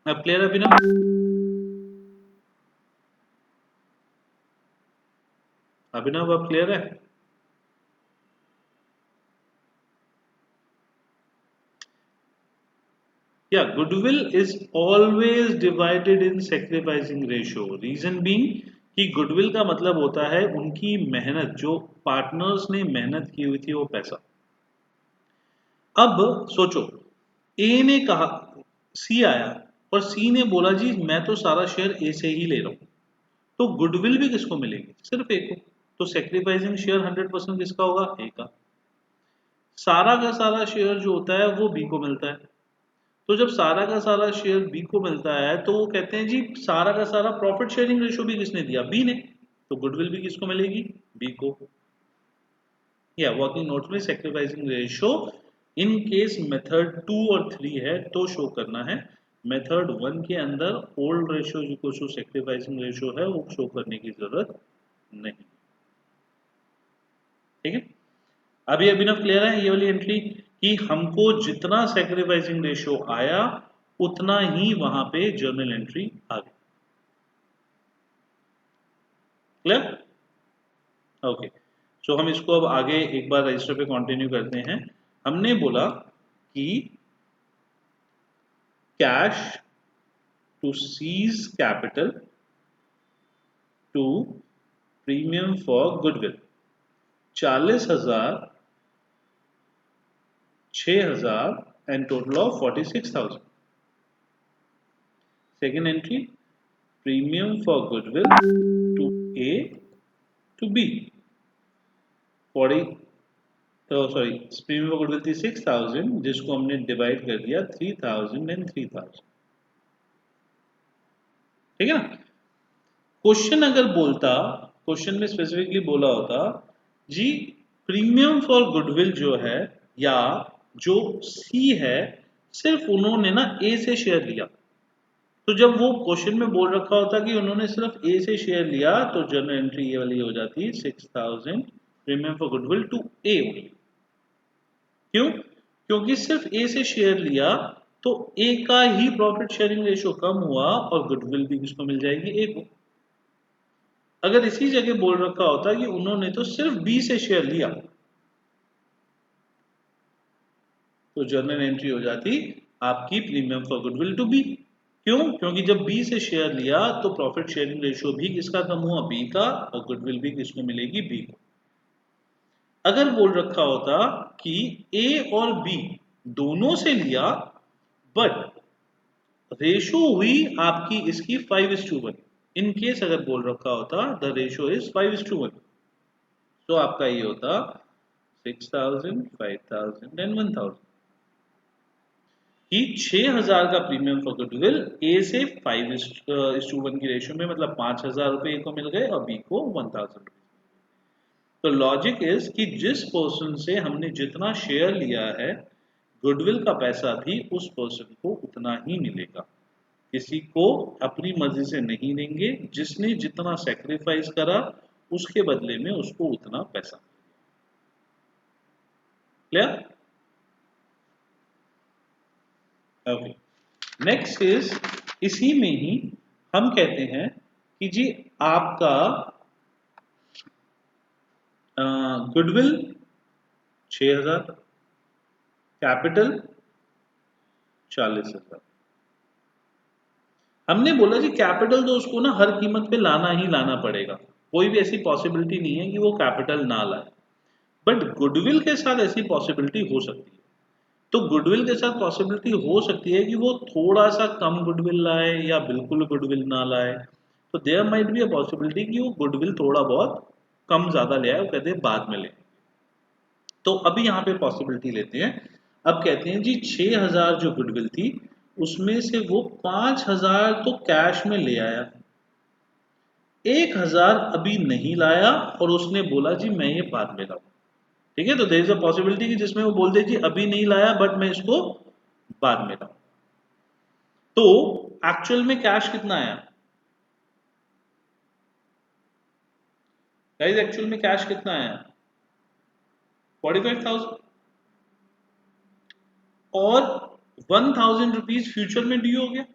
[SPEAKER 1] अब क्लियर है अभिनव? अभिनव अब क्लियर है? या goodwill is always divided in sacrificing ratio, reason being कि गुडविल का मतलब होता है उनकी मेहनत, जो पार्टनर्स ने मेहनत की हुई थी वो पैसा। अब सोचो, ए ने कहा, सी आया और सी ने बोला जी मैं तो सारा शेयर ए से ही ले रहा हूं, तो गुडविल भी किसको मिलेगी? सिर्फ ए को। तो सेक्रीफाइसिंग शेयर 100% किसका होगा? ए का। सारा का सारा शेयर जो होता है वो बी को मिलता है। तो जब सारा का सारा शेयर बी को मिलता है तो वो कहते हैं जी सारा का सारा प्रॉफिट शेयरिंग रेशियो भी किसने दिया? बी ने। तो गुडविल भी किसको मिलेगी? बी को। या वर्किंग नोट्स में sacrificing ratio in case method 2 और 3 है तो शो करना है। मेथड 1 के अंदर old ratio equal to sacrificing ratio है, वो शो करने की जरूरत नहीं। ठीक है, अभी अभिनव क्लियर है ये वाली एंट्री कि हमको जितना सेक्रीफाइसिंग रेशियो आया उतना ही वहां पे जर्नल एंट्री आ गई। क्लियर? ओके, सो हम इसको अब आगे एक बार रजिस्टर पे कंटिन्यू करते हैं। हमने बोला कि cash to C's capital to premium for goodwill 40,000, 6,000 and total of 46,000। Second entry, premium for goodwill to A to B 40, तो सॉरी, प्रीमियम फॉर गुडविल थी 6,000 जिसको हमने डिवाइड कर दिया 3,000 एंड 3,000। ठीक है ना? क्वेश्चन अगर बोलता, क्वेश्चन में स्पेसिफिकली बोला होता जी प्रीमियम फॉर गुडविल जो है या जो सी है सिर्फ उन्होंने ना ए से शेयर लिया, तो जब वो क्वेश्चन में बोल रखा होता कि उन्होंने सिर्फ ए से शेयर लिया तो जर्नल एंट्री ये वाली हो जाती 6,000 premium for goodwill to A only. क्यों? क्योंकि सिर्फ ए से शेयर लिया तो ए का ही प्रॉफिट शेयरिंग रेशियो कम हुआ और गुडविल भी किसको मिल जाएगी? ए को। अगर इसी जगह बोल रखा होता कि उन्होंने तो सिर्फ बी से शेयर लिया तो जर्नल एंट्री हो जाती आपकी premium for goodwill to B. क्यों? क्योंकि जब बी से शेयर लिया तो प्रॉफिट शेयरिंग रेशियो भी किसका कम हुआ? बी का, और गुडविल भी किसको मिलेगी? बी को। अगर बोल रखा होता कि ए और बी दोनों से लिया बट रेशो हुई आपकी इसकी 5:1, इन केस अगर बोल रखा होता द रेशो इज 5:1, तो आपका ये होता 6,000, 5,000 एंड 1,000 कि 6,000 का प्रीमियम फॉर गुडविल ए से 5:1 की रेशियो में, मतलब 5,000 रुपए ए को मिल गए और बी को 1,000। तो लॉजिक इज कि जिस पर्सन से हमने जितना शेयर लिया है गुडविल का पैसा भी उस पर्सन को उतना ही मिलेगा, किसी को अपनी मर्जी से नहीं देंगे। जिसने जितना सेक्रीफाइस करा उसके बदले में उसको उतना पैसा। क्लियर? ओके, नेक्स्ट इज इसी में ही हम कहते हैं कि जी आपका गुडविल 6,000, कैपिटल 40,000। हमने बोला जी कैपिटल तो उसको ना हर कीमत पे लाना ही लाना पड़ेगा, कोई भी ऐसी पॉसिबिलिटी नहीं है कि वो कैपिटल ना लाए। बट गुडविल के साथ ऐसी पॉसिबिलिटी हो सकती है। तो गुडविल के साथ पॉसिबिलिटी हो सकती है कि वो थोड़ा सा कम गुडविल लाए या बिल्कुल गुडविल ना लाए। तो there might be a possibility कि वो गुडविल थोड़ा बहुत कम ज्यादा ले आए, वो कहते हैं बाद में ले। तो अभी यहाँ पे पॉसिबिलिटी लेते हैं। अब कहते हैं जी 6,000 जो गुडविल थी उसमें से वो 5,000 तो कैश में ले आया, 1,000 अभी नहीं लाया और उसने बोला जी मैं ये बाद में लाऊं। ठीक है, तो देयर इज अ पॉसिबिलिटी कि जिसमें वो बोल दे जी अभी नहीं लाया बट मैं इसको बाद में लाऊं। तो एक्चुअल में कैश कितना आया गाइस? एक्चुअल में कैश कितना आया? 45,000 और 1,000 रुपीज फ्यूचर में ड्यू हो गया।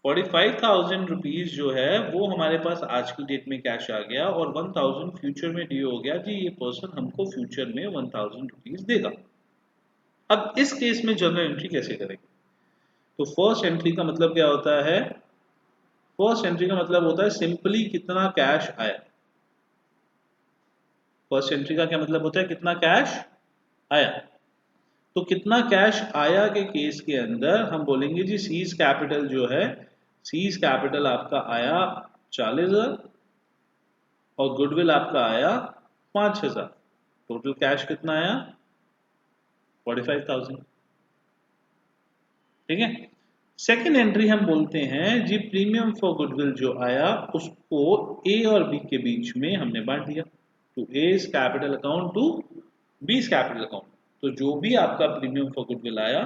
[SPEAKER 1] 45,000 रुपीज जो है वो हमारे पास आज की डेट में कैश आ गया और 1,000 फ्यूचर में ड्यू हो गया जी, ये पर्सन हमको फ्यूचर में 1,000 रुपीज देगा। अब इस केस में जर्नल एंट्री कैसे करेंगे? तो फर्स्ट एंट्री का मतलब क्या होता है? फर्स्ट एंट्री का मतलब होता है सिंपली कितना कैश आया। फर्स्ट एंट्री का क्या मतलब होता है? कितना कैश आया। तो कितना कैश आया के केस के अंदर हम बोलेंगे जी सीज कैपिटल जो है, सीज कैपिटल आपका आया 40,000 और गुडविल आपका आया 5,000। टोटल कैश कितना आया? 45,000। ठीक है। सेकेंड एंट्री हम बोलते हैं जी प्रीमियम फॉर गुडविल जो आया उसको ए और बी के बीच में हमने बांट दिया, to A's capital account to B's capital account. तो जो भी आपका प्रीमियम फॉर गुडविल आया,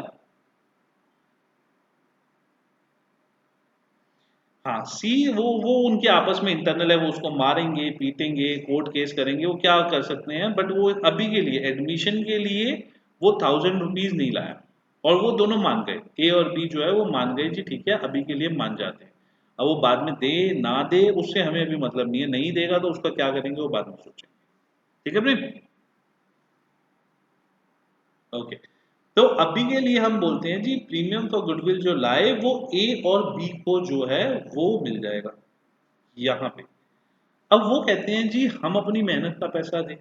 [SPEAKER 1] हाँ सी वो उनके आपस में इंटरनल है, वो उसको मारेंगे पीटेंगे कोर्ट केस करेंगे, वो क्या कर सकते हैं, बट वो अभी के लिए एडमिशन के लिए वो 1,000 रुपीज नहीं लाया। और वो दोनों मान गए, ए और बी जो है वो मान गए जी ठीक है अभी के लिए मान जाते हैं। अब वो बाद में दे ना दे उससे हमें अभी मतलब नहीं है, नहीं देगा तो उसका क्या करेंगे वो बाद में सोचेंगे। ठीक है प्रेम? ओके। तो अभी के लिए हम बोलते हैं जी प्रीमियम फॉर गुडविल जो लाए वो ए और बी को जो है वो मिल जाएगा यहाँ पे। अब वो कहते हैं जी हम अपनी मेहनत का पैसा दें।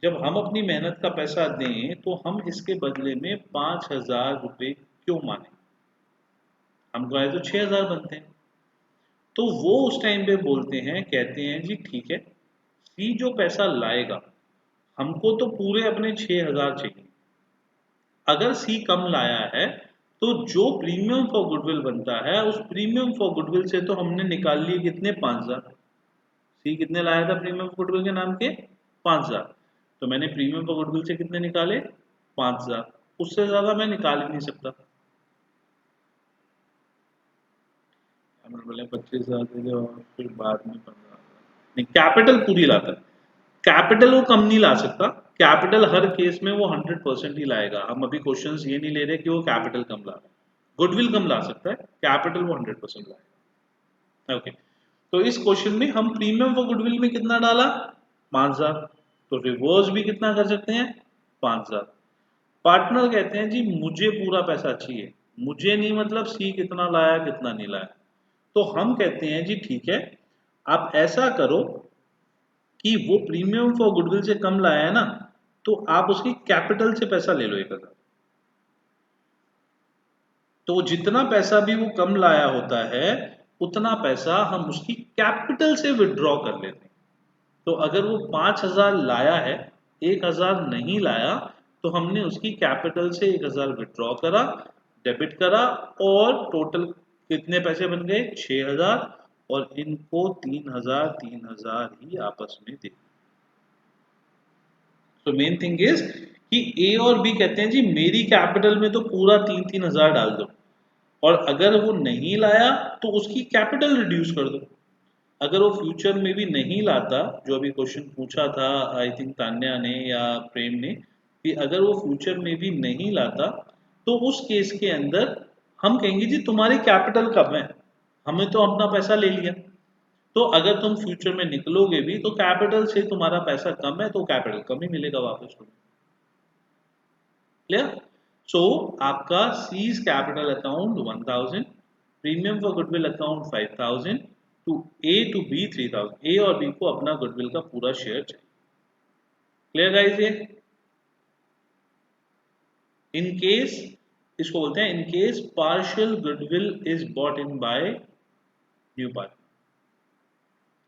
[SPEAKER 1] जब हम अपनी मेहनत का पैसा दें तो हम इसके बदले में 5,000 रुपये क्यों माने? हमको आए तो 6,000 बनते हैं। तो वो उस टाइम पे बोलते हैं, कहते हैं जी ठीक है सी जो पैसा लाएगा हमको तो पूरे अपने 6,000 चाहिए। अगर सी कम लाया है तो जो प्रीमियम फॉर गुडविल बनता है उस प्रीमियम फॉर गुडविल से तो हमने निकाल लिए कितने? 5,000। सी कितने लाया था प्रीमियम फॉर गुडविल के नाम के? 5,000। तो मैंने प्रीमियम फॉर गुडविल से कितने निकाले? 5,000। उससे ज्यादा मैं निकाल ही नहीं सकता। हमने बोले 25,000 दे दो और फिर बाद में 15,000। नहीं, कैपिटल पूरी लाता है। कैपिटल वो कम नहीं ला सकता। कैपिटल हर केस में वो 100% ही लाएगा। हम अभी क्वेश्चंस ये नहीं ले रहे कि वो कैपिटल कम ला रहा है। गुडविल कम ला सकता है, कैपिटल वो 100% लाएगा। ओके। तो इस क्वेश्चन में हम प्रीमियम फॉर गुडविल में कितना डाला? 5,000। तो रिवर्स भी कितना कर सकते हैं? 5,000। पार्टनर कहते हैं जी मुझे पूरा पैसा चाहिए, मुझे नहीं मतलब सी कितना लाया कितना नहीं लाया। तो हम कहते हैं जी ठीक है आप ऐसा करो कि वो प्रीमियम फॉर गुडविल से कम लाया है ना, तो आप उसकी कैपिटल से पैसा ले लो 1,000। तो जितना पैसा भी वो कम लाया होता है उतना पैसा हम उसकी कैपिटल से विड्रॉ कर लेते हैं। तो अगर वो 5,000 लाया है, 1,000 नहीं लाया, तो हमने उसकी कैपिटल से 1,000 विड्रॉ करा, डेबिट करा, और टोटल कितने पैसे बन गए? 6,000। और इनको 3,000 3,000 ही आपस में दे। तो मेन थिंग इज कि ए और बी कहते हैं जी मेरी कैपिटल में तो पूरा 3,000 डाल दो, और अगर वो नहीं लाया तो उसकी कैपिटल रिड्यूस कर दो। अगर वो फ्यूचर में भी नहीं लाता, जो अभी क्वेश्चन पूछा था आई थिंक तान्या ने या प्रेम ने, कि अगर वो फ्यूचर में भी नहीं लाता तो उस केस के अंदर हम कहेंगे जी तुम्हारी कैपिटल कम है, हमें तो अपना पैसा ले लिया। तो अगर तुम फ्यूचर में निकलोगे भी तो कैपिटल से तुम्हारा पैसा कम है तो कैपिटल कम ही मिलेगा वापस तुम्हें। क्लियर? सो आपका C's capital account 1,000, premium for goodwill account 5,000, to A to B 3,000। A और बी को अपना गुडविल का पूरा शेयर चाहिए। Clear guys? ये इन केस, इसको बोलते हैं in case partial goodwill is brought in by new partner.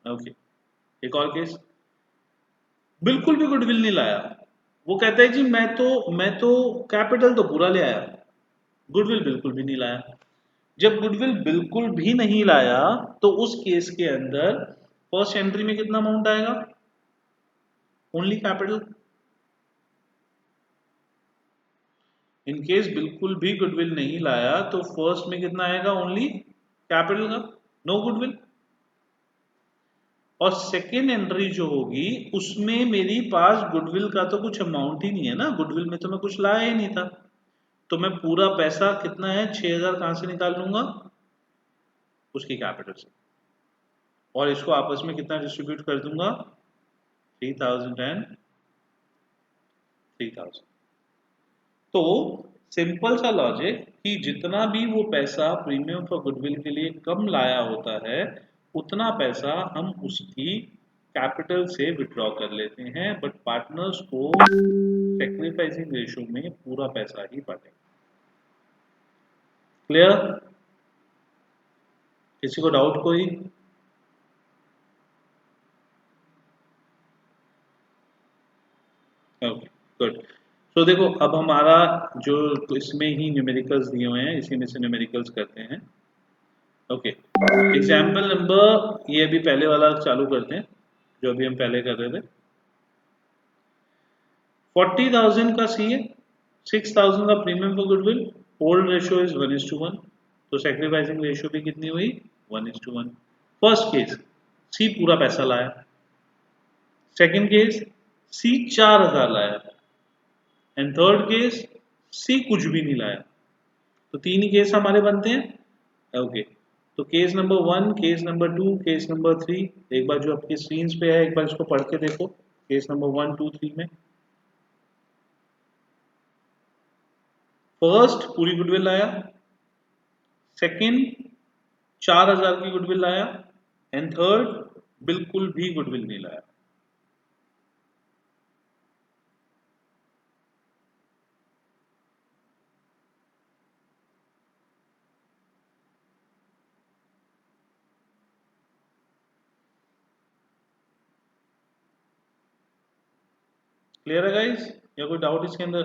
[SPEAKER 1] Okay. एक और केस, बिल्कुल भी गुडविल नहीं लाया, वो कहता है जी मैं तो कैपिटल तो पूरा ले आया, गुडविल बिल्कुल भी नहीं लाया। जब गुडविल बिल्कुल भी नहीं लाया तो उस केस के अंदर फर्स्ट एंट्री में कितना अमाउंट आएगा? Only capital. इन केस बिल्कुल भी गुडविल नहीं लाया तो फर्स्ट में कितना आएगा? ओनली कैपिटल का, नो गुडविल। और सेकेंड एंट्री जो होगी उसमें मेरी पास गुडविल का तो कुछ अमाउंट ही नहीं है ना, गुडविल में तो मैं कुछ लाया ही नहीं था। तो मैं पूरा पैसा कितना है 6,000 कहां से निकाल लूंगा? उसकी कैपिटल से। और इसको आपस में कितना डिस्ट्रीब्यूट कर दूंगा? 3,000 एंड 3,000। तो सिंपल सा लॉजिक कि जितना भी वो पैसा प्रीमियम फॉर गुडविल के लिए कम लाया होता है उतना पैसा हम उसकी कैपिटल से विड्रॉ कर लेते हैं, बट पार्टनर्स को सेक्रीफाइसिंग रेशो में पूरा पैसा ही बांटेंगे। क्लियर? किसी को डाउट कोई? Okay, good. तो देखो अब हमारा जो तो इसमें ही न्यूमेरिकल्स दिए हुए हैं, इसी में से न्यूमेरिकल्स करते हैं। ओके, एग्जाम्पल नंबर, ये अभी पहले वाला चालू करते हैं जो अभी हम पहले कर रहे थे। 40,000 का सी है, 6,000 का premium for goodwill, old ratio is 1:1, तो सेक्रीफाइसिंग रेशियो भी कितनी हुई? 1:1। फर्स्ट केस, सी पूरा पैसा लाया। सेकंड केस, सी 4,000 लाया। एंड थर्ड केस, सी कुछ भी नहीं लाया। तो तीन ही केस हमारे बनते हैं। ओके, तो case number 1, case number 2, case number 3, एक बार जो आपकी स्क्रीन पे है एक बार इसको पढ़ के देखो। केस नंबर 1, 2, 3 में फर्स्ट पूरी गुडविल लाया, सेकंड 4,000 की गुडविल लाया, एंड थर्ड बिल्कुल भी गुडविल नहीं लाया। क्लियर है गाइस, या कोई डाउट इसके अंदर?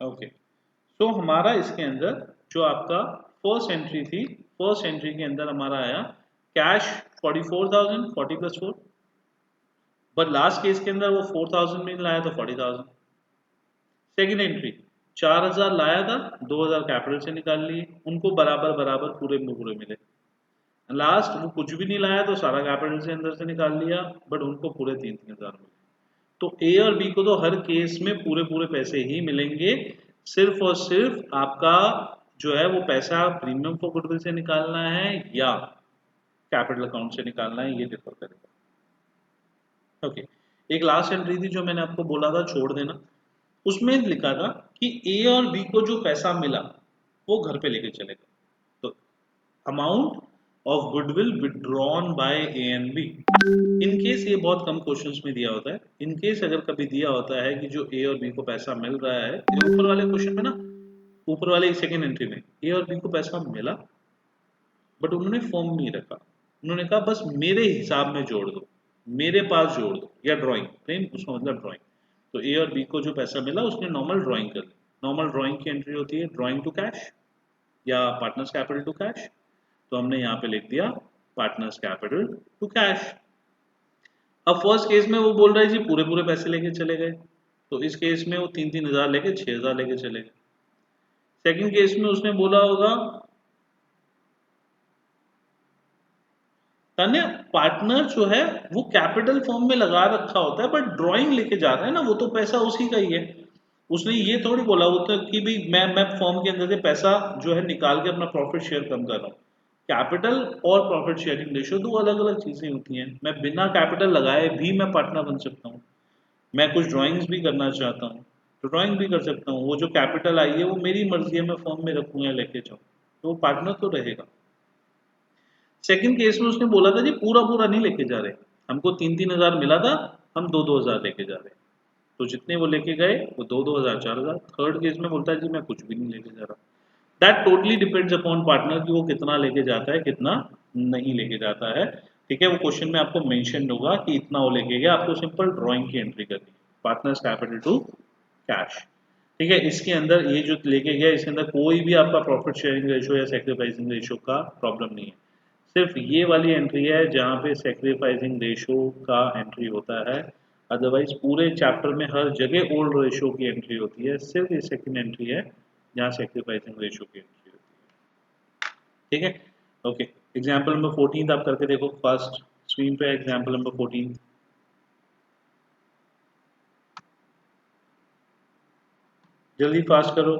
[SPEAKER 1] ओके, सो हमारा इसके अंदर जो आपका फर्स्ट एंट्री थी, फर्स्ट एंट्री के अंदर हमारा आया cash 44,000, 40 plus 4, but last case के अंदर वो 4,000 में लाया तो 40,000। सेकेंड एंट्री 4,000 लाया था, 2,000 कैपिटल से निकाल लिए, उनको बराबर बराबर पूरे में पूरे मिले। लास्ट वो कुछ भी नहीं लाया तो सारा कैपिटल से अंदर से निकाल लिया, बट उनको पूरे 3,000 मिले। तो ए और बी को तो हर केस में पूरे पूरे पैसे ही मिलेंगे, सिर्फ और सिर्फ आपका जो है वो पैसा प्रीमियम फॉर गुडविल से निकालना है या कैपिटल अकाउंट से निकालना है, ये डिफर करेगा। ओके, एक लास्ट एंट्री थी जो मैंने आपको बोला था छोड़ देना, उसमें लिखा था कि ए और बी को जो पैसा मिला वो घर पे लेके चले गए। तो amount of goodwill withdrawn by A and B. In case ये बहुत कम क्वेश्चंस में दिया होता है, इन केस अगर कभी दिया होता है कि जो ए और बी को पैसा मिल रहा है, ये ऊपर वाले क्वेश्चन में ना, ऊपर वाले सेकंड एंट्री में ए और बी को पैसा मिला, बट उन्होंने फॉर्म नहीं रखा, उन्होंने कहा बस मेरे हिसाब में जोड़ दो, मेरे पास जोड़ दो, या ड्राइंग फ्रेम उसका मतलब ड्राइंग। तो ए और बी को जो पैसा मिला उसने नॉर्मल ड्राइंग कर ली। नॉर्मल ड्राइंग की एंट्री होती है ड्राइंग टू कैश या पार्टनर्स कैपिटल टू कैश, तो हमने यहाँ पे लिख दिया पार्टनर्स कैपिटल टू कैश। अब फर्स्ट केस में वो बोल रहा है जी पूरे पूरे पैसे लेके चले गए, तो इस केस में वो 3,000 लेके 6,000 लेके चले गए। सेकंड केस में उसने बोला होगा तान्या पार्टनर जो है वो कैपिटल फॉर्म में लगा रखा होता है, बट ड्राइंग लेके जा रहा है ना, वो तो पैसा उसी का ही है। उसने ये थोड़ी बोला वो तो कि भाई मैं फॉर्म के अंदर से पैसा जो है निकाल के अपना प्रॉफिट शेयर कम कर रहा हूँ। कैपिटल और प्रॉफिट शेयरिंग रेशियो दो अलग अलग चीजें होती हैं। मैं बिना कैपिटल लगाए भी मैं पार्टनर बन सकता हूँ, मैं कुछ ड्राइंग्स भी करना चाहता हूँ तो ड्राइंग भी कर सकता हूँ, वो जो कैपिटल आई है वो मेरी मर्जी है, मैं फॉर्म में रखूँ या लेके जाऊँ, तो वो पार्टनर तो रहेगा। सेकंड केस में उसने बोला था जी पूरा पूरा नहीं लेके जा रहे, हमको 3,000 मिला था, हम 2,000 लेके जा रहे, तो जितने वो लेके गए वो 2,000 4,000। थर्ड केस में बोलता है जी मैं कुछ भी नहीं लेके जा रहा। That totally depends upon partner कि वो कितना लेके जाता है कितना नहीं लेके जाता है। ठीक है, वो क्वेश्चन में आपको मेंशन होगा कि इतना वो लेके गया, आपको सिंपल ड्राइंग की एंट्री करनी है, पार्टनर्स कैपिटल टू कैश। ठीक है, इसके अंदर ये जो लेके गया इसके अंदर कोई भी आपका प्रॉफिट शेयरिंग रेशो या सेक्रीफाइसिंग रेशो का प्रॉब्लम नहीं है, सिर्फ ये वाली एंट्री है जहाँ पे सेक्रीफाइसिंग रेशो का एंट्री होता है। अदरवाइज पूरे चैप्टर में हर जगह ओल्ड रेशो की एंट्री होती है, सिर्फ ये सेकंड एंट्री है जहाँ सेक्रीफाइसिंग रेशो की एंट्री होती है। ठीक है, ओके। एग्जाम्पल नंबर 14 आप करके देखो, फर्स्ट स्क्रीन पे एग्जाम्पल नंबर 14। जल्दी फास्ट करो।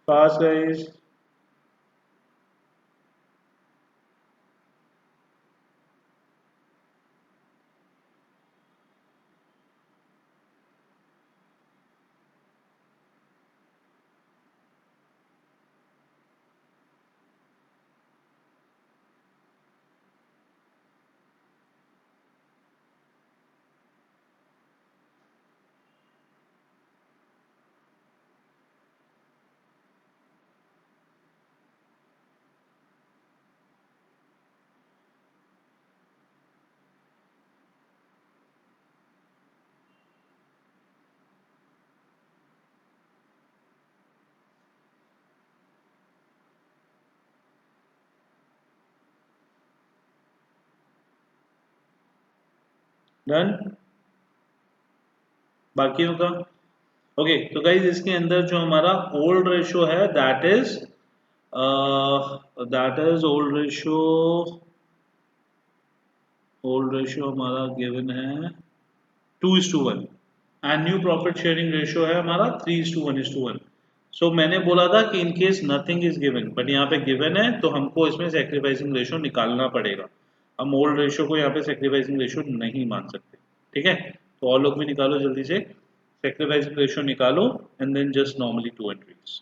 [SPEAKER 1] Fast guys. डन बाकियों का। ओके तो गाइज इसके अंदर जो हमारा ओल्ड रेशो है दैट इज ओल्ड रेशो हमारा गिवन है 2:1 and new profit sharing ratio है हमारा 3:1:1। सो मैंने बोला था कि in case nothing is given but यहाँ पे गिवन है तो हमको इसमें सेक्रीफाइसिंग रेशो निकालना पड़ेगा। हम ओल्ड रेशो को यहाँ पे सेक्रीफाइसिंग रेशो नहीं मान सकते। ठीक है तो और लोग भी निकालो जल्दी से सेक्रीफाइसिंग रेशो निकालो and then just normally two entries.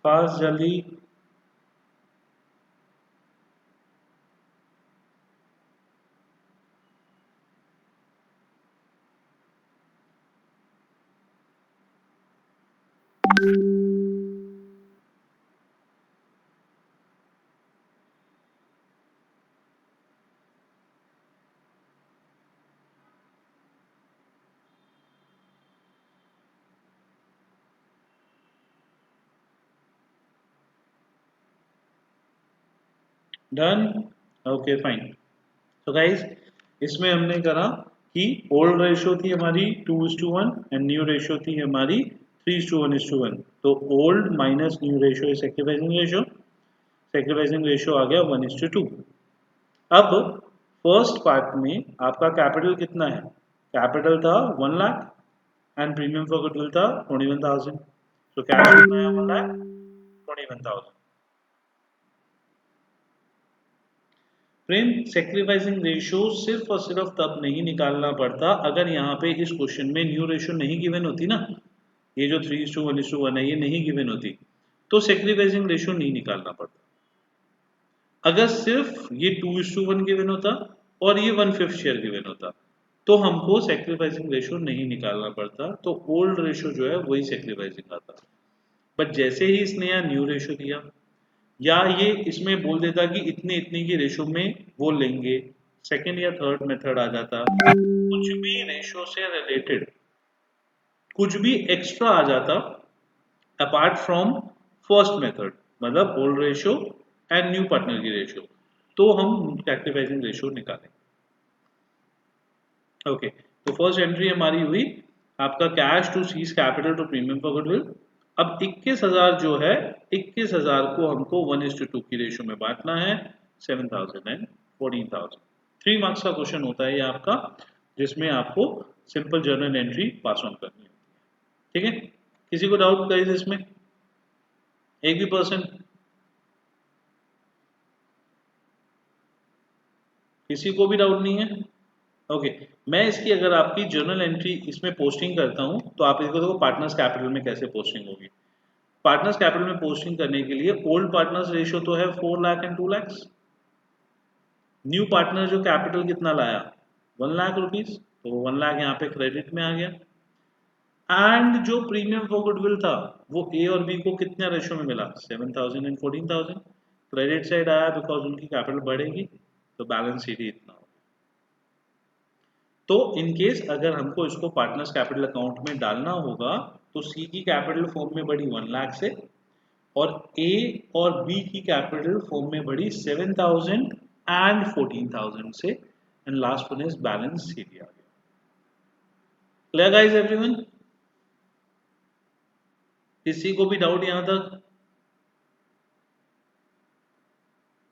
[SPEAKER 1] Fast जल्दी। Done okay fine. तो गाइज इसमें हमने करा कि ओल्ड रेशो थी हमारी 2:1 एंड न्यू रेशो थी हमारी 3:1:1। तो old minus new ratio is sacrificing ratio. Sacrificing ratio आ गया 1:2। अब फर्स्ट पार्ट में आपका कैपिटल कितना है? कैपिटल था 1 lakh and premium for goodwill था 21,000। तो कैश कितना है? 1,21,000। फ्रेंड सेक्रीफाइसिंग रेशियो सिर्फ और सिर्फ तब नहीं निकालना पड़ता अगर यहाँ पे इस क्वेश्चन में न्यू रेशियो नहीं गिवन होती ना, ये जो 3:1:1 है ये नहीं गिवन होती तो सेक्रीफाइसिंग रेशियो नहीं निकालना पड़ता। अगर सिर्फ ये 2:1 गिवन होता और ये 1/5 शेयर गिवन होता तो हमको सेक्रीफाइसिंग रेशियो नहीं निकालना पड़ता, तो ओल्ड रेशियो जो है वही सेक्रीफाइसिंग आता। बट जैसे ही इसने यहाँ न्यू रेशियो दिया या ये इसमें बोल देता कि इतने इतने की रेशो में वो लेंगे, सेकंड या थर्ड मेथड आ जाता, कुछ भी रेशो से रिलेटेड कुछ भी एक्स्ट्रा आ जाता अपार्ट फ्रॉम फर्स्ट मेथड, मतलब old ratio and new partner की रेशो, तो हम सेक्रीफाइसिंग रेशो निकालेंगे। ओके तो फर्स्ट एंट्री हमारी हुई आपका cash to C's capital to premium for goodwill. अब 21,000 जो है 21,000 को हमको 1:2 की रेशो में बांटना है 7,000 एंड 14,000। 3 मार्क्स का क्वेश्चन होता है ये आपका, जिसमें आपको simple journal entry pass on करनी होती है। ठीक है किसी को डाउट गाइस इसमें? एक भी परसेंट? किसी को भी डाउट नहीं है? ओके मैं इसकी अगर आपकी जर्नल एंट्री इसमें पोस्टिंग करता हूं तो आप इसको देखो पार्टनर्स कैपिटल में कैसे पोस्टिंग होगी। पार्टनर्स कैपिटल में पोस्टिंग करने के लिए ओल्ड पार्टनर्स रेशियो तो है 4 lakh and 2 lakh. New partner जो कैपिटल कितना लाया 1 लाख रुपीज, तो 1 लाख यहाँ पे क्रेडिट में आ गया। एंड जो प्रीमियम फॉर गुडविल था वो ए और बी को कितने रेशो में मिला 7,000 एंड 14,000। क्रेडिट साइड आया बिकॉज उनकी कैपिटल बढ़ेगी तो बैलेंस शीट ही इतना होगा। तो इन केस अगर हमको इसको पार्टनर्स कैपिटल अकाउंट में डालना होगा तो सी की कैपिटल फॉर्म में बढ़ी 1 लाख से और ए और बी की कैपिटल फॉर्म में बढ़ी 7,000 एंड 14,000 से and last one is balance C दिया गया। Clear guys everyone? किसी को भी डाउट यहां तक?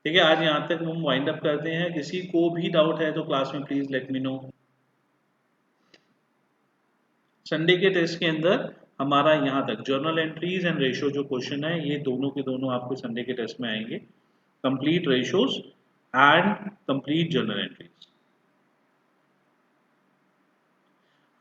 [SPEAKER 1] ठीक है, आज यहां तक हम वाइंड अप करते हैं। किसी को भी डाउट है तो क्लास में please let me know. Sunday के टेस्ट के अंदर हमारा यहाँ तक जर्नल एंट्रीज एंड रेशो जो क्वेश्चन है ये दोनों के दोनों आपको संडे के टेस्ट में आएंगे, complete ratios and complete journal entries.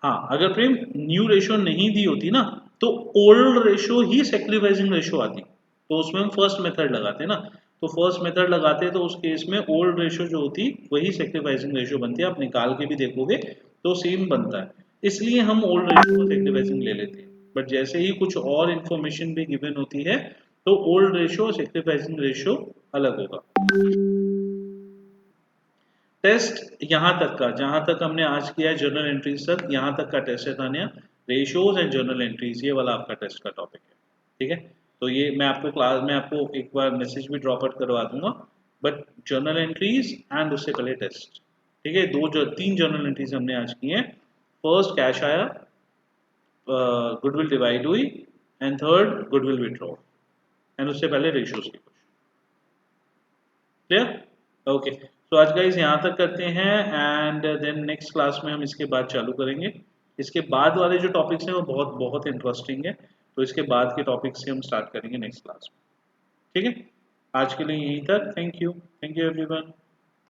[SPEAKER 1] हाँ, अगर प्रेम न्यू रेशो नहीं दी होती ना तो ओल्ड रेशो ही सैक्रिफाइसिंग रेशो आती, तो उसमें हम फर्स्ट मेथड लगाते ना, तो फर्स्ट मेथड लगाते तो उस केस में ओल्ड रेशो जो होती वही सैक्रिफाइसिंग रेशो बनती है। आप निकाल के भी देखोगे तो सेम बनता है, इसलिए हम ओल्ड रेशो को सैक्रिफाइसिंग ले लेते हैं। बट जैसे ही कुछ और इंफॉर्मेशन भी गिवन होती है तो ओल्ड रेशो और सैक्रिफाइसिंग रेशो अलग होगा। टेस्ट यहाँ तक का, जहां तक हमने आज किया है जर्नल एंट्रीज तक, यहाँ तक का टेस्ट है Tania, ratios and journal entries, ये वाला आपका टेस्ट का टॉपिक है। ठीक है, तो ये मैं आपको क्लास में आपको एक बार मैसेज भी ड्रॉप आउट करवा दूंगा, बट जर्नल एंट्रीज एंड उससे पहले टेस्ट। ठीक है, तीन जर्नल एंट्रीज हमने आज की हैं। फर्स्ट कैश आया, गुडविल डिवाइड हुई, and third goodwill withdraw, and उससे पहले रेशियोज की क्वेश्चन। क्लियर? ओके, तो आज गाइस यहाँ तक करते हैं एंड देन नेक्स्ट क्लास में हम इसके बाद चालू करेंगे। इसके बाद वाले जो टॉपिक्स हैं वो बहुत बहुत इंटरेस्टिंग है, तो इसके बाद के टॉपिक से हम स्टार्ट करेंगे नेक्स्ट क्लास में। ठीक है, आज के लिए यहीं तक। Thank you everyone.